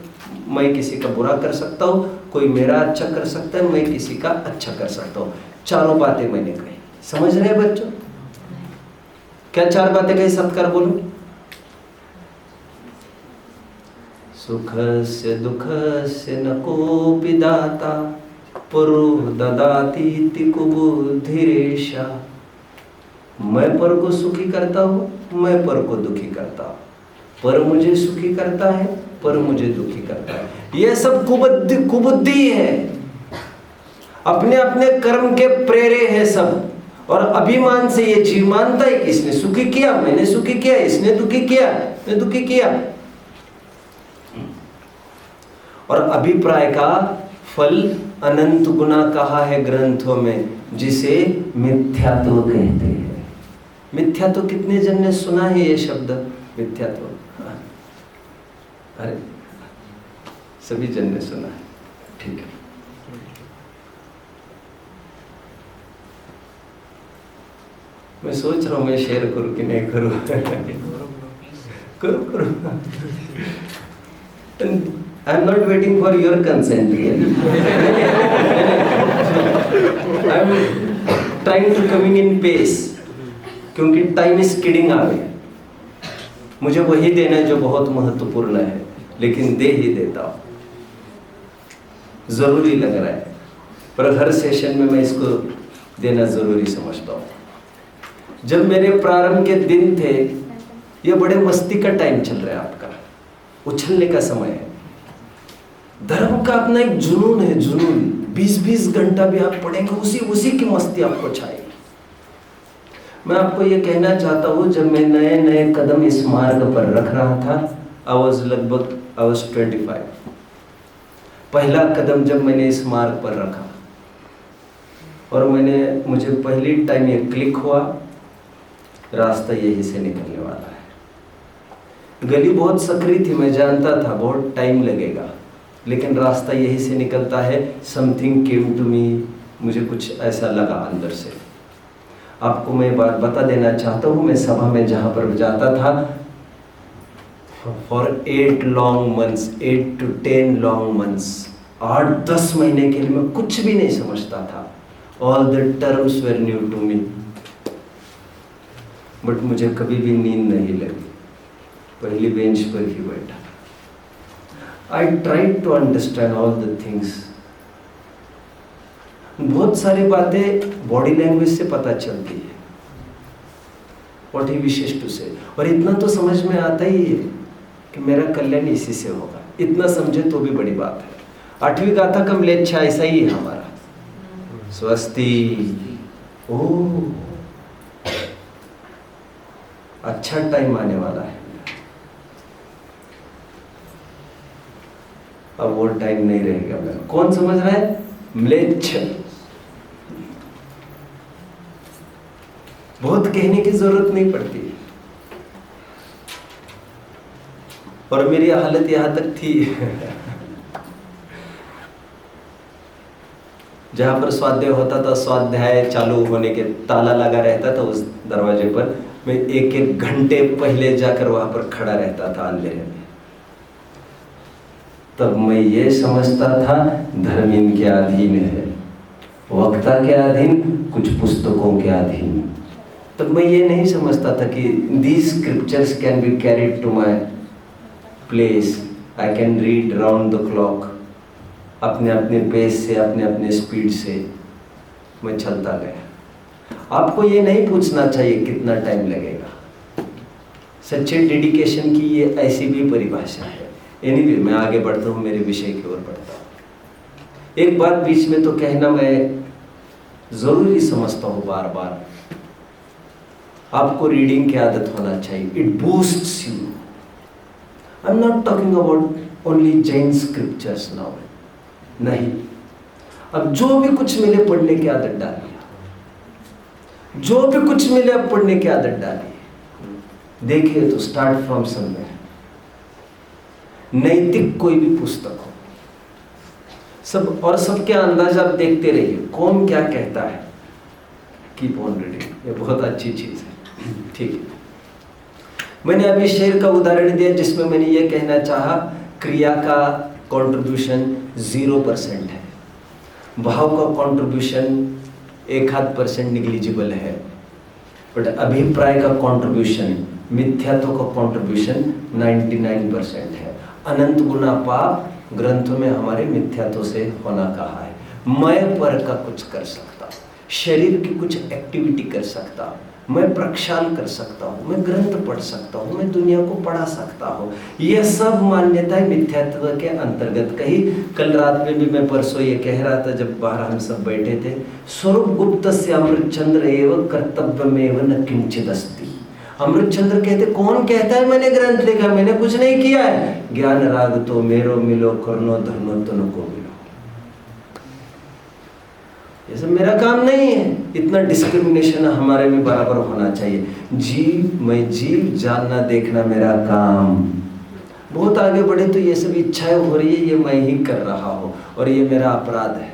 मैं किसी का बुरा कर सकता हूँ, कोई मेरा अच्छा कर सकता है, मैं किसी का अच्छा कर सकता हूँ। चारों बातें मैंने कही, समझ रहे हैं बच्चों? क्या चार बातें कही, सत्कार बोलो। सुख से दुख से न कोपि दाता, पुरु ददाति कुबुद्धिरेशा। मैं पर को सुखी करता हूँ, मैं पर को दुखी करता हूँ, पर मुझे सुखी करता है, पर मुझे दुखी करता है। यह सब कुबुद्धि है, अपने अपने कर्म के प्रेरे है सब। और अभिमान से ये जीव मानता है कि इसने सुखी किया, मैंने सुखी किया, इसने दुखी किया, मैं दुखी किया। और अभिप्राय का फल अनंत गुना कहा है ग्रंथों में, जिसे मिथ्यात्व कहते हैं। मिथ्यात्व कितने जन ने सुना है ये शब्द मिथ्यात्व? अरे सभी जन ने सुना है, ठीक है। मैं सोच रहा हूं मैं शेयर करूं कि नहीं करूं। करो करो। I am not waiting for your consent here. I am trying to coming in pace, क्योंकि टाइम इज किडिंग आ गया। मुझे वही देना है जो बहुत महत्वपूर्ण है, लेकिन दे ही देता हूं, जरूरी लग रहा है, पर हर सेशन में मैं इसको देना जरूरी समझता हूं। जब मेरे प्रारंभ के दिन थे, ये बड़े मस्ती का टाइम चल रहा है, आपका उछलने का समय है। धर्म का अपना एक जुनून है, जुनून। 20-20 घंटा भी आप पढ़ेंगे, उसी की मस्ती आपको छाएगी। मैं आपको ये कहना चाहता हूँ, जब मैं नए नए कदम इस मार्ग पर रख रहा था, I was 25। पहला कदम जब मैंने इस मार्ग पर रखा और मुझे पहली टाइम ये क्लिक हुआ, रास्ता यही से निकलने वाला है। गली बहुत सकरी थी, मैं जानता था बहुत टाइम लगेगा, लेकिन रास्ता यही से निकलता है। समथिंग केम टू मी, मुझे कुछ ऐसा लगा अंदर से। आपको मैं बात बता देना चाहता हूँ, मैं सभा में जहाँ पर जाता था, for 8 long months, 8 to 10 long months, 8-10 महीने के लिए मैं कुछ भी नहीं समझता था। All the terms were new to me, but मुझे कभी भी नींद नहीं लगी, पहली बेंच पर ही बैठा। I tried to understand all the things। बहुत सारी बातें बॉडी लैंग्वेज से पता चलती है, what he wishes to say। और इतना तो समझ में आता ही है कि मेरा कल्याण इसी से होगा, इतना समझे तो भी बड़ी बात है। 8वीं गाथा का म्लेच्छा ऐसा ही है हमारा, स्वस्ति। ओह, अच्छा टाइम आने वाला है। अब वो टाइम नहीं रहेगा। मैं कौन समझ रहा है? म्लेच्छ, बहुत कहने की जरूरत नहीं पड़ती। और मेरी हालत यहां तक थी जहां पर स्वाध्याय होता था, स्वाध्याय चालू होने के ताला लगा रहता था उस दरवाजे पर, मैं एक एक घंटे पहले जाकर वहां पर खड़ा रहता था अंधेरे में। तब मैं ये समझता था धर्म इनके अधीन है, वक्ता के अधीन, कुछ पुस्तकों के अधीन। तब मैं ये नहीं समझता था कि these scriptures can be carried to my place, I can read round the clock, अपने अपने पेस से, अपने अपने स्पीड से मैं चलता गया। आपको ये नहीं पूछना चाहिए कितना टाइम लगेगा। सच्चे डेडिकेशन की ये ऐसी भी परिभाषा है। एनीवे, मैं आगे बढ़ता हूँ, मेरे विषय की ओर बढ़ता हूँ। एक बात बीच में तो कहना मैं जरूरी समझता हूँ बार बार, आपको रीडिंग की आदत होना चाहिए। It boosts you. I am not talking about only Jain scriptures now, नहीं। अब जो भी कुछ मिले पढ़ने की आदत डालिए, जो भी कुछ मिले अब पढ़ने की आदत डालिए। देखिए तो स्टार्ट फ्रॉम समवेयर। नैतिक कोई भी पुस्तक हो, सब और सबके अंदाज आप देखते रहिए, कौन क्या कहता है। कीप ऑन रीडिंग, ये बहुत अच्छी चीज है। ठीक है, मैंने अभी शेर का उदाहरण दिया जिसमें मैंने ये कहना चाहा क्रिया का कंट्रीब्यूशन 0% है, भाव का कंट्रीब्यूशन 1-8% निग्लिजिबल है, बट अभिप्राय का कंट्रीब्यूशन, मिथ्यात्व का कंट्रीब्यूशन 99% है। अनंत गुना पाप ग्रंथों में हमारे मिथ्यात्व से होना कहा है। मैं पर का कुछ कर सकता, शरीर की कुछ एक्टिविटी कर सकता, मैं प्रक्षाल कर सकता हूँ, मैं ग्रंथ पढ़ सकता हूँ, मैं दुनिया को पढ़ा सकता हूँ। यह सब मान्यताएं मिथ्यात्व के अंतर्गत कही। कल रात में भी मैं परसों ये कह रहा था जब बाहर हम सब बैठे थे, स्वरूप गुप्त से अमृतचंद्र एवं कर्तव्यमेव न किंचित अस्ति। अमृतचंद्र कहते, कौन कहता है मैंने ग्रंथ लिखा, मैंने कुछ नहीं किया है। ज्ञान राग तो मेरो मिलो, करनो धर्मो तन को मिलो, ये सब मेरा काम नहीं है। इतना डिस्क्रिमिनेशन हमारे में बराबर होना चाहिए। मैं जीव जानना देखना मेरा काम। बहुत आगे बढ़े तो ये सब इच्छाएं हो रही है, ये मैं ही कर रहा हूँ और ये मेरा अपराध है।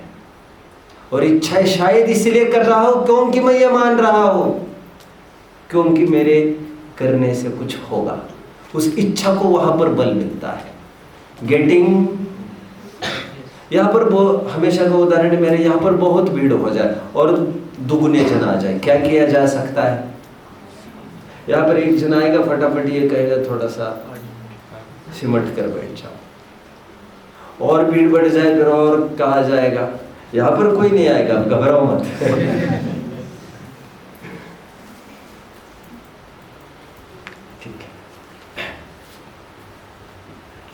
और इच्छाएं शायद इसलिए कर रहा हूँ क्योंकि मैं ये मान रहा हूँ, क्योंकि मेरे करने से कुछ होगा। उस इच्छा को वहां पर बल मिलता है। गेटिंग, यहाँ पर हमेशा का उदाहरण मेरे, यहाँ पर बहुत भीड़ हो जाए और दुगुने जन आ जाए, क्या किया जा सकता है? यहाँ पर एक जन आएगा, फटाफट ये कहेगा थोड़ा सा सिमट कर बैठ जाओ, और भीड़ बढ़ जाए फिर और कहा जाएगा। यहाँ पर कोई नहीं आएगा, घबराओ मत ठीक है।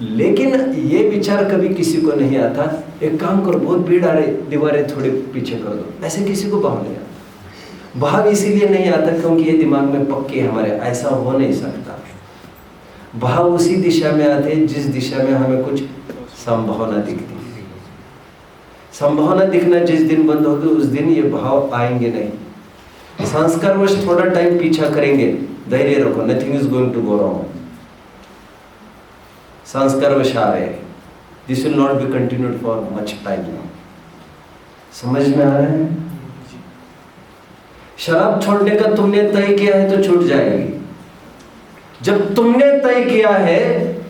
लेकिन ये विचार कभी किसी को नहीं आता, एक काम करो, बहुत भीड़ आ रही, दीवारें थोड़ी पीछे कर दो, ऐसे किसी को भाव नहीं आता। भाव इसीलिए नहीं आता क्योंकि ये दिमाग में पक्के हमारे, ऐसा हो नहीं सकता। भाव उसी दिशा में आते जिस दिशा में हमें कुछ संभावना दिखती है। संभावना दिखना जिस दिन बंद होगी उस दिन ये भाव आएंगे नहीं। संस्कारवश थोड़ा टाइम पीछा करेंगे, धैर्य रखो, nothing is going to go wrong. संस्कारवश आ रहे, this will not be continued for much time now. समझ में आ रहा है? शराब छोड़ने का तुमने तय किया है तो छूट जाएगी। जब तुमने तय किया है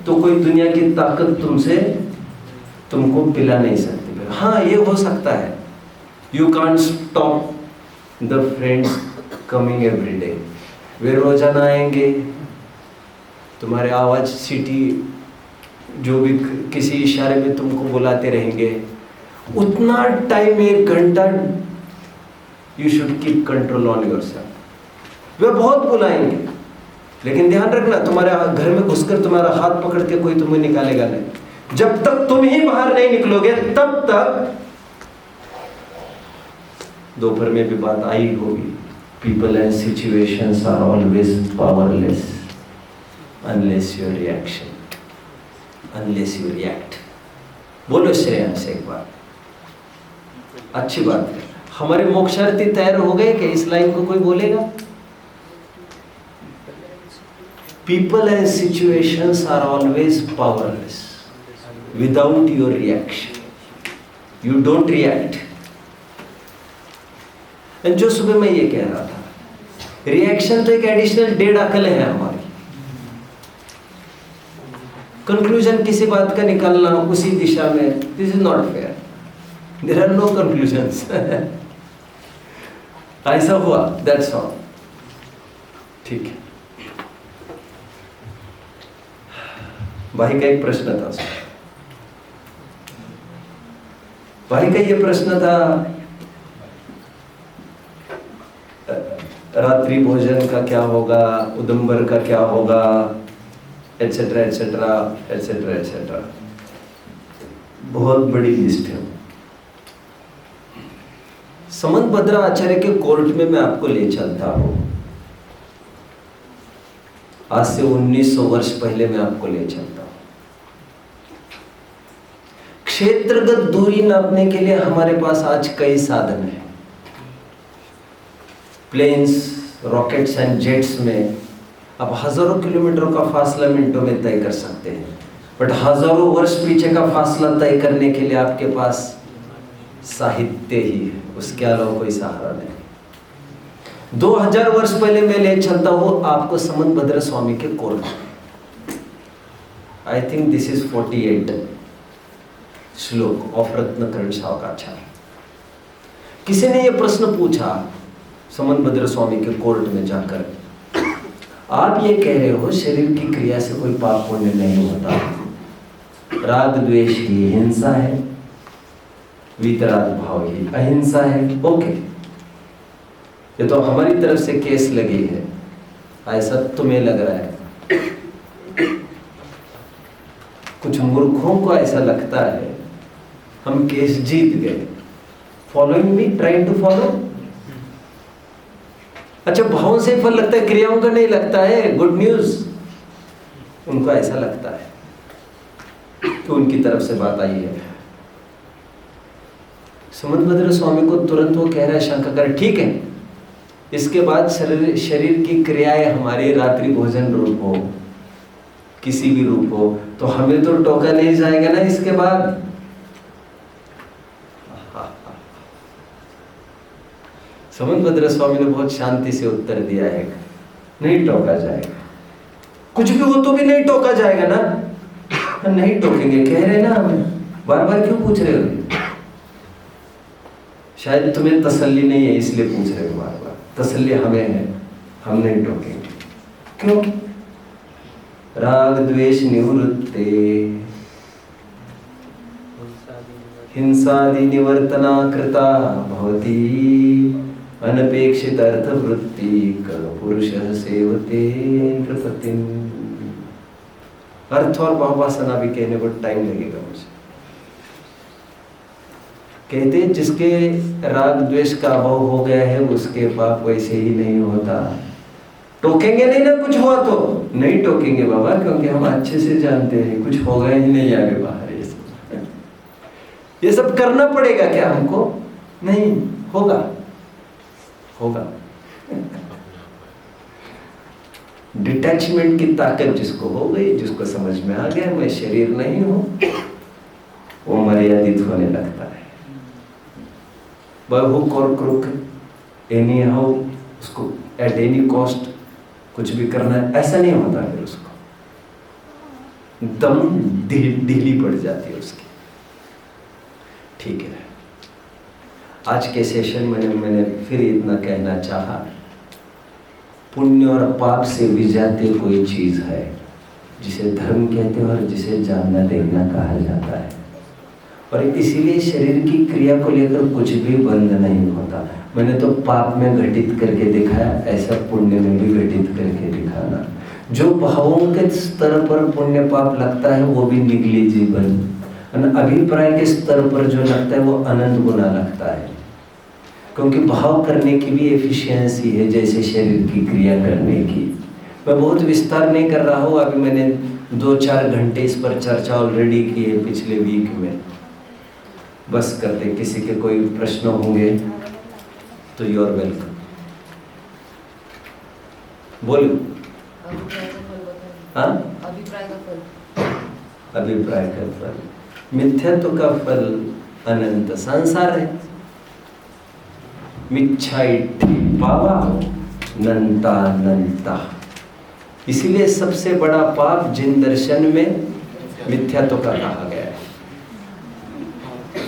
तो कोई दुनिया की ताकत तुमको पिला नहीं सकती। हाँ, ये हो सकता है, you can't stop the friends coming every day. वे रोजाना आएंगे, तुम्हारे आवाज सीटी जो भी किसी इशारे में तुमको बुलाते रहेंगे। उतना टाइम, 1 घंटा, you should keep control on yourself. वे बहुत बुलाएंगे, लेकिन ध्यान रखना, तुम्हारे घर में घुसकर तुम्हारा हाथ पकड़ के कोई तुम्हें निकालेगा नहीं। जब तक तुम ही बाहर नहीं निकलोगे तब तक, दोपहर में भी बात आई होगी, people and situations are always powerless unless you react. बोलो श्रेयांश एक बार। अच्छी बात है। हमारे मोक्षार्थी तैयार हो गए क्या? इस लाइन को कोई बोलेगा? People and situations are always powerless without your reaction. You don't react. जो सुबह मैं ये कह रहा था, रिएक्शन तो एक एडिशनल 1.5 अकल है हमारी। कंक्लूजन किसी बात का निकालना उसी दिशा में, this is not fair. There are no conclusions. ऐसा हुआ, दैट्स ऑल। ठीक है। भाई का एक प्रश्न था, भाई का ये प्रश्न था, रात्रि भोजन का क्या होगा, उदंबर का क्या होगा, एटसेट्रा एटसेट्रा एटसेट्रा एटसेट्रा। बहुत बड़ी लिस्ट है। समंतभद्र आचार्य के कोर्ट में मैं आपको ले चलता हूं। आज से 1900 वर्ष पहले मैं आपको ले चलता हूं। क्षेत्रगत दूरी नापने के लिए हमारे पास आज कई साधन हैं। प्लेन्स, रॉकेट्स एंड जेट्स में आप हजारों किलोमीटर का फासला मिनटों में तय कर सकते हैं, बट हजारों वर्ष पीछे का फासला तय करने के लिए आपके पास साहित्य ही है, उसके अलावा कोई सहारा नहीं। 2000 वर्ष पहले मैं ले चलता हूं आपको समंतभद्र स्वामी के court. I think this is 48 श्लोक ऑफ रत्नकर्ण सावकाचार्य। किसी ने यह प्रश्न पूछा समंतभद्र स्वामी के कोर्ट में जाकर, आप ये कह रहे हो शरीर की क्रिया से कोई पाप पुण्य नहीं होता, राग द्वेष ही हिंसा है, वीतराग भाव ही अहिंसा है। ओके, ये तो हमारी तरफ से केस लगी है, ऐसा तुम्हें लग रहा है। कुछ मूर्खों को ऐसा लगता है हम केस जीत गए। Following me, trying to follow. अच्छा, भावों से फल लगता है, क्रियाओं का नहीं लगता है। गुड न्यूज, उनको ऐसा लगता है तो उनकी तरफ से बात आई है। समंतभद्र स्वामी को तुरंत वो कह रहा है, शंका कर, ठीक है, इसके बाद शरीर की क्रियाएं हमारे रात्रि भोजन रूप हो, किसी भी रूप हो, तो हमें तो टोका नहीं जाएगा ना इसके बाद। समंतभद्र स्वामी ने बहुत शांति से उत्तर दिया है, नहीं टोका जाएगा। कुछ भी हो तो भी नहीं टोका जाएगा ना? नहीं टोकेंगे, कह रहे ना हमें, बार बार क्यों पूछ रहे हो? शायद तुम्हें तसल्ली नहीं है इसलिए पूछ रहे हो बार बार। तसल्ली हमें है, हम नहीं टोकेंगे। क्यों? राग द्वेष निवृत्ते हिंसादि निवर्तना कृता भवति अनपेक्षित अर्थवृत्ति पुरुषः सेवते नृपतिम्। अर्थ और भाववासना भी कहने को टाइम लगेगा मुझे। कहते जिसके राग द्वेष का अभाव हो गया है उसके पाप वैसे ही नहीं होता। टोकेंगे नहीं ना, कुछ हुआ तो नहीं टोकेंगे बाबा, क्योंकि हम अच्छे से जानते हैं कुछ होगा ही नहीं आगे बाहर। ये सब करना पड़ेगा क्या हमको? नहीं, होगा होगा। डिटैचमेंट की ताकत जिसको हो गई, जिसको समझ में आ गया मैं शरीर नहीं हूं, वो मर्यादित होने लगता है। हुक और क्रुक एनी हाउ, उसको एट एनी कॉस्ट कुछ भी करना है, ऐसा नहीं होता। फिर उसको दम ढीली पड़ जाती है उसकी। ठीक है, आज के सेशन में मैंने फिर इतना कहना चाहा, पुण्य और पाप से विजाती कोई चीज है जिसे धर्म कहते हैं और जिसे जानना देखना कहा जाता है। और इसीलिए शरीर की क्रिया को लेकर कुछ भी बंद नहीं होता। मैंने तो पाप में घटित करके दिखाया, ऐसा पुण्य में भी घटित करके दिखाना। जो भावों के स्तर पर पुण्य पाप लगता है वो भी निगली जीवन, अभिप्राय के स्तर पर जो लगता है वो अनंत गुना लगता है। क्योंकि भाव करने की भी एफिशिएंसी है जैसे शरीर की क्रिया करने की। मैं बहुत विस्तार नहीं कर रहा हूँ, अभी मैंने 2-4 घंटे इस पर चर्चा ऑलरेडी की है पिछले वीक में। बस करते, किसी के कोई प्रश्न होंगे तो यू आर वेलकम। बोलो। हाँ, अभिप्राय का फल। अभिप्राय का फल, मिथ्यात्व का फल अनंत संसार है। मिच्छाइट्ठी पावा नंता नंता। इसीलिए सबसे बड़ा पाप जिन दर्शन में मिथ्यात्व का कहा गया है।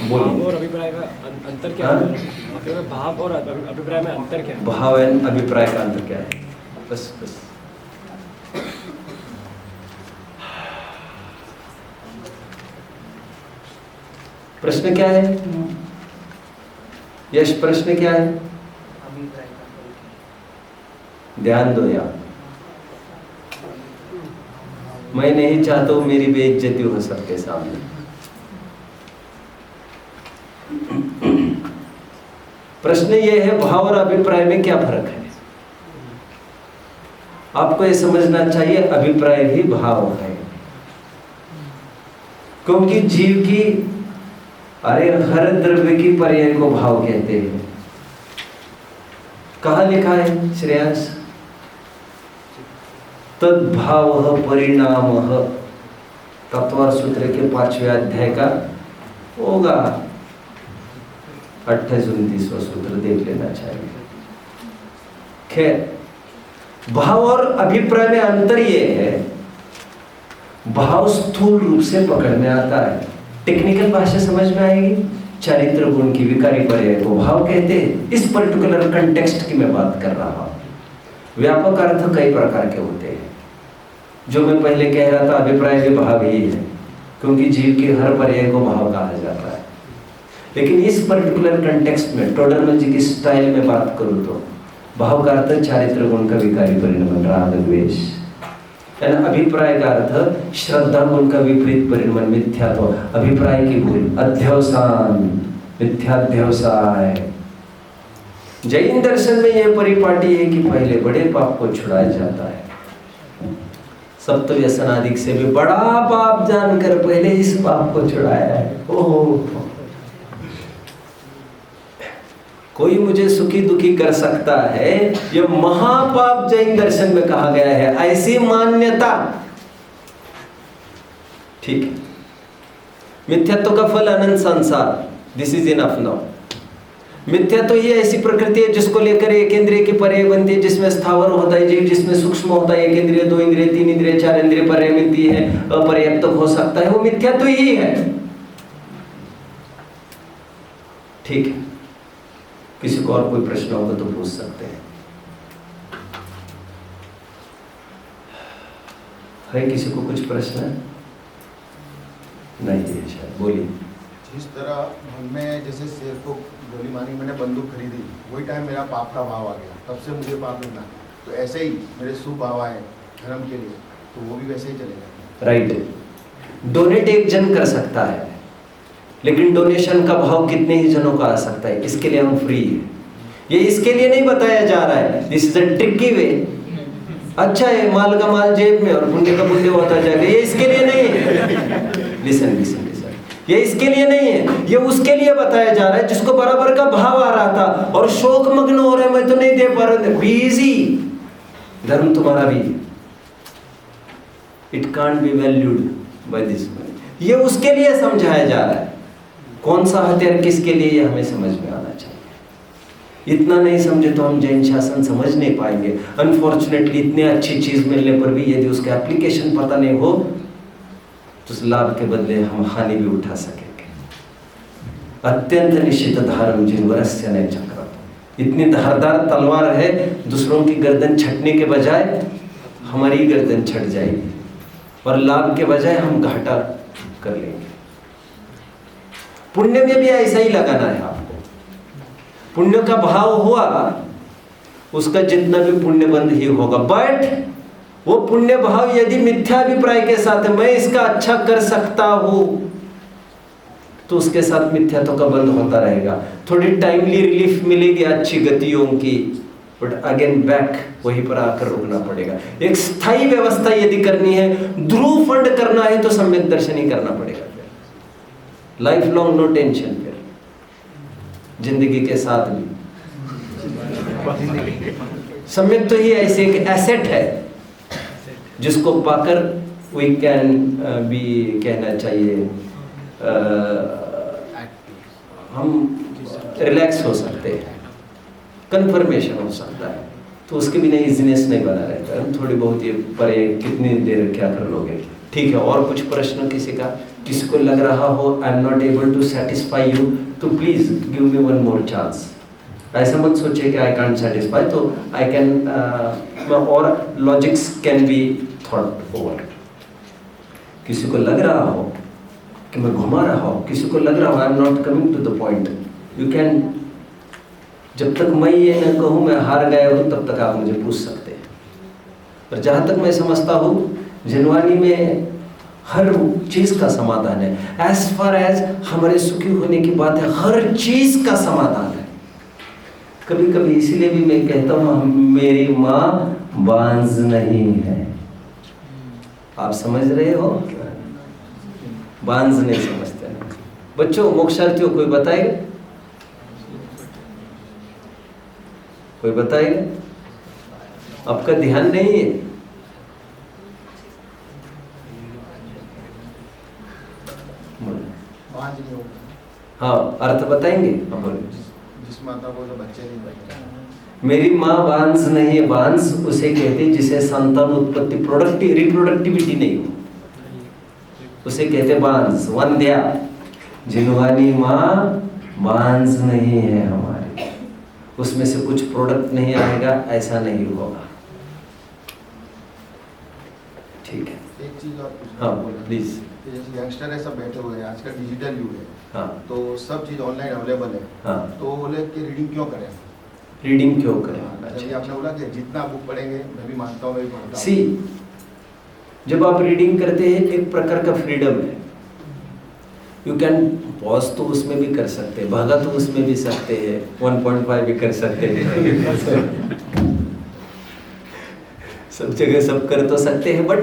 भाव और अभिप्राय का अंतर क्या है? भाव और अभिप्राय में अंतर क्या है? भाव एंड अभिप्राय का अंतर क्या है? बस बस। प्रश्न क्या है? यश, प्रश्न क्या है? ध्यान दो यार, मैं नहीं चाहता हूं मेरी बेइज्जती हो सबके सामने। प्रश्न ये है, भाव और अभिप्राय में क्या फर्क है? आपको ये समझना चाहिए, अभिप्राय भी भाव है। क्योंकि जीव की, अरे हर द्रव्य की पर्याय को भाव कहते हैं। कहाँ लिखा है श्रेयांश? तद्भाव परिणाम, तत्व सूत्र के 5वें अध्याय का होगा 28-29वां सूत्र, देख लेना चाहिए। खैर, भाव और अभिप्राय में अंतर ये है, भाव स्थूल रूप से पकड़ में आता है, टेक्निकल भाषा समझ में आएगी। चारित्र गुण की विकारी पर्याय को भाव कहते हैं। इस पर्टिकुलर कंटेक्स्ट की मैं बात कर रहा हूं। व्यापक अर्थ कई प्रकार के होते हैं। जो मैं पहले कह रहा था, अभिप्राय भी भाव ही है, क्योंकि जीव के हर पर्याय को भाव कहा जाता है। लेकिन इस पर्टिकुलर कंटेक्स्ट में टोडरमल जी की स्टाइल में बात करूं तो भाव का अर्थ चारित्र गुण का विकारी परिणमन, राग द्वेष। अभिप्राय का अर्थ श्रद्धा गुण का विपरीत परिणमन, मिथ्यात्व। अभिप्राय की भूल, अध्यवसान, मिथ्याध्यवसाय। जैन दर्शन में यह परिपाटी है कि पहले बड़े पाप को छुड़ाया जाता है। सप्त व्यसनादिक से भी बड़ा पाप जानकर पहले इस पाप को छुड़ाया है। ओहो, कोई मुझे सुखी दुखी कर सकता है, यह महापाप जैन दर्शन में कहा गया है, ऐसी मान्यता। ठीक है, मिथ्यात्व का फल अनंत संसार, दिस इज इनफ नाउ। मिथ्या तो ये ऐसी प्रकृति है जिसको लेकर एक इंद्रिय की पर्याय बनती है, जिसमें स्थावर होता है जीव, जिसमें सूक्ष्म होता है एक इंद्रिय, दो इंद्रिय, तीन इंद्रिय, चार इंद्रिय पर्याय मिलती है, अपर्याप्त हो सकता है, वो मिथ्या तो ही है। ठीक है, किसी को और कोई प्रश्न होगा तो पूछ सकते हैं। है किसी को कुछ प्रश्न? नहीं है शायद, बोलिए। जिस तरह मन में जैसे शेर को गोली मारी, मैंने बंदूक खरीदी, वही टाइम मेरा पाप का भाव आ गया, तब से मुझे पाप मिलना। तो ऐसे ही मेरे शुभ भाव आए धर्म के लिए, तो वो भी वैसे ही चलेगा। राइट। डोनेट एक जन कर सकता है, लेकिन डोनेशन का भाव कितने ही जनों का आ सकता है, इसके लिए हम फ्री है। ये इसके लिए नहीं बताया जा रहा है, दिस इज अ ट्रिकी वे। अच्छा है, माल का माल जेब में और पुण्य का पुण्य होता जाएगा, ये इसके लिए नहीं है। लिसन लिसन लिसन, ये इसके लिए नहीं है, ये उसके लिए बताया जा रहा है जिसको बराबर का भाव आ रहा था और शोक मग्न हो रहे, मैं तो नहीं दे पा रहा, बिजी। धर्म तुम्हारा भी, it can't be valued by this money. ये उसके लिए समझाया जा रहा है। कौन सा हथियार किसके लिए, ये हमें समझ में आना चाहिए। इतना नहीं समझे तो हम जैन शासन समझ नहीं पाएंगे। अनफॉर्चुनेटली इतनी अच्छी चीज मिलने पर भी यदि उसका एप्लीकेशन पता नहीं हो तो उस लाभ के बदले हम हानि भी उठा सकेंगे। अत्यंत निश्चित धारम जिनवरस्य न चक्र, इतनी धारदार तलवार है, दूसरों की गर्दन छटने के बजाय हमारी गर्दन छट जाएगी और लाभ के बजाय हम घाटा कर लेंगे। पुण्य में भी ऐसा ही लगाना है आपको। पुण्य का भाव हुआ, उसका जितना भी पुण्य बंद ही होगा, बट वो पुण्य भाव यदि मिथ्याभिप्राय के साथ मैं इसका अच्छा कर सकता हूं तो उसके साथ मिथ्यात्व का बंद होता रहेगा। थोड़ी टाइमली रिलीफ मिलेगी अच्छी गतियों की, बट अगेन बैक वहीं पर आकर रुकना पड़ेगा। एक स्थायी व्यवस्था यदि करनी है, ध्रुव फंड करना है तो सम्यक दर्शन ही करना पड़ेगा। Life long no tension. फिर जिंदगी के साथ भी। सम्यक तो ही ऐसे एक एसेट है जिसको पाकर वी कैन भी कहना चाहिए हम रिलैक्स हो सकते हैं, कंफर्मेशन हो सकता है। तो उसके बिना इजीनेस नहीं बना रहता है। थोड़ी बहुत ये परे कितनी देर क्या कर लोगे। ठीक है, और कुछ प्रश्न किसी का? किसी को लग रहा हो I am not able to satisfy you, तो please give me one more chance. ऐसा मत सोचिए कि आई कांट सेटिस्फाई, तो आई कैन और logics can be thought over. किसी को लग रहा हो कि मैं घुमा रहा हूँ, किसी को लग रहा हो I am not coming to the point, you can, जब तक मैं ये न कहूँ मैं हार गया हूँ तब तक आप मुझे पूछ सकते हैं। पर जहाँ तक मैं समझता हूँ जिनवानी में हर चीज़ का समाधान है। एज फार एज हमारे सुखी होने की बात है, हर चीज़ का समाधान है। कभी कभी इसीलिए भी मैं कहता हूँ मेरी माँ बांझ नहीं है। आप समझ रहे हो? बांझ नहीं समझते हैं बच्चों। मोक्षार्थियों कोई बताएगा? कोई बताएगा? आपका ध्यान नहीं है? हाँ, अर्थ बताएंगे? जिस माता को तो बच्चे नहीं बच्चे। मेरी माँ बांझ नहीं है। बांझ उसे कहते हैं जिसे संतान उत्पत्ति रिप्रोडक्टिविटी नहीं हो, उसे कहते बांझ, वंध्या। जिनवानी माँ बांझ नहीं है हमारी, उसमें से कुछ प्रोडक्ट नहीं आएगा, ऐसा नहीं होगा। ठीक है, एक चीज और हाँ प्लीज। जैसे यंगस्टर है सब बैठे हुए हैं, आज का डिजिटल युग है, हाँ, तो सब चीज ऑनलाइन अवेलेबल है, हाँ, तो बोले कि रीडिंग क्यों करें? रीडिंग क्यों करें? जैसे आपने बोला कि जितना बुक पढ़ेंगे, मैं भी मानता हूँ, मैं भी पढ़ता हूँ। सी, जब आप रीडिंग करते हैं एक प्रकार का फ्रीडम है। यू कैन पॉज तो उसमें भी कर सकते हैं, भागा तो उसमें भी सकते हैं, 1.5 भी कर सकते हैं सब जगह सब कर तो सकते हैं, बट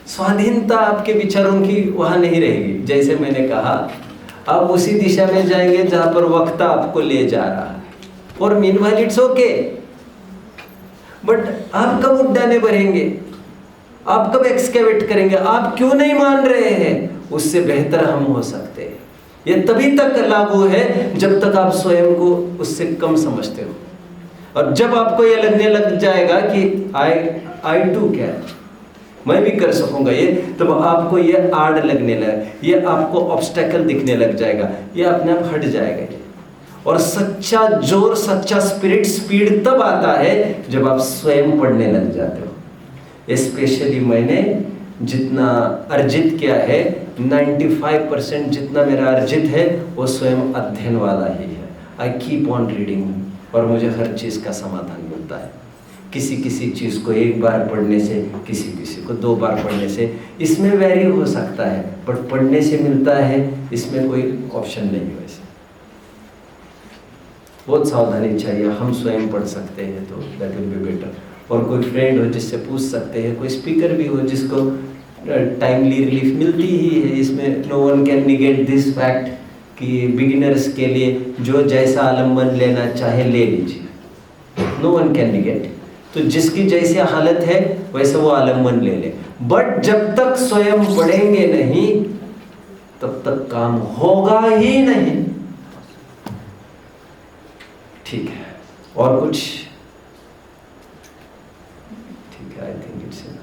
स्वाधीनता आपके विचारों की वहां नहीं रहेगी। जैसे मैंने कहा, आप उसी दिशा में जाएंगे जहां पर वक्त आपको ले जा रहा है, और मीनवाइल इट्स ओके। बट आप कब उड्डाने भरेंगे, आप कब एक्सकेवेट करेंगे, आप क्यों नहीं मान रहे हैं, उससे बेहतर हम हो सकते हैं। ये तभी तक लागू है जब तक आप स्वयं को उससे कम समझते हो। और जब आपको ये लगने लग जाएगा कि आई टू कैन, मैं भी कर सकूंगा ये, तब आपको ये आड़ लगने लगे, ये आपको ऑब्स्टेकल दिखने लग जाएगा, ये अपने आप हट जाएगा। और सच्चा जोर, सच्चा स्पिरिट, स्पीड तब आता है जब आप स्वयं पढ़ने लग जाते हो। स्पेशली मैंने जितना अर्जित किया है, 95% जितना मेरा अर्जित है वो स्वयं अध्ययन वाला ही है। आई कीप ऑन रीडिंग, और मुझे हर चीज़ का समाधान मिलता है। किसी किसी चीज़ को एक बार पढ़ने से, किसी किसी को 2 बार पढ़ने से, इसमें वैरी हो सकता है, बट पढ़ने से मिलता है, इसमें कोई ऑप्शन नहीं है। वैसे बहुत सावधानी चाहिए। हम स्वयं पढ़ सकते हैं तो दैट विल बी बेटर। और कोई फ्रेंड हो जिससे पूछ सकते हैं, कोई स्पीकर भी हो जिसको टाइमली रिलीफ मिलती ही है। इसमें no one can negate this fact कि बिगिनर्स के लिए जो जैसा आलम्बन लेना चाहे ले लीजिए, नो वन कैन निगेट। तो जिसकी जैसी हालत है वैसे वो आलम्बन ले ले, बट जब तक स्वयं पढ़ेंगे नहीं तब तक काम होगा ही नहीं। ठीक है, और कुछ? ठीक है, आई थिंक इट्स इनफ।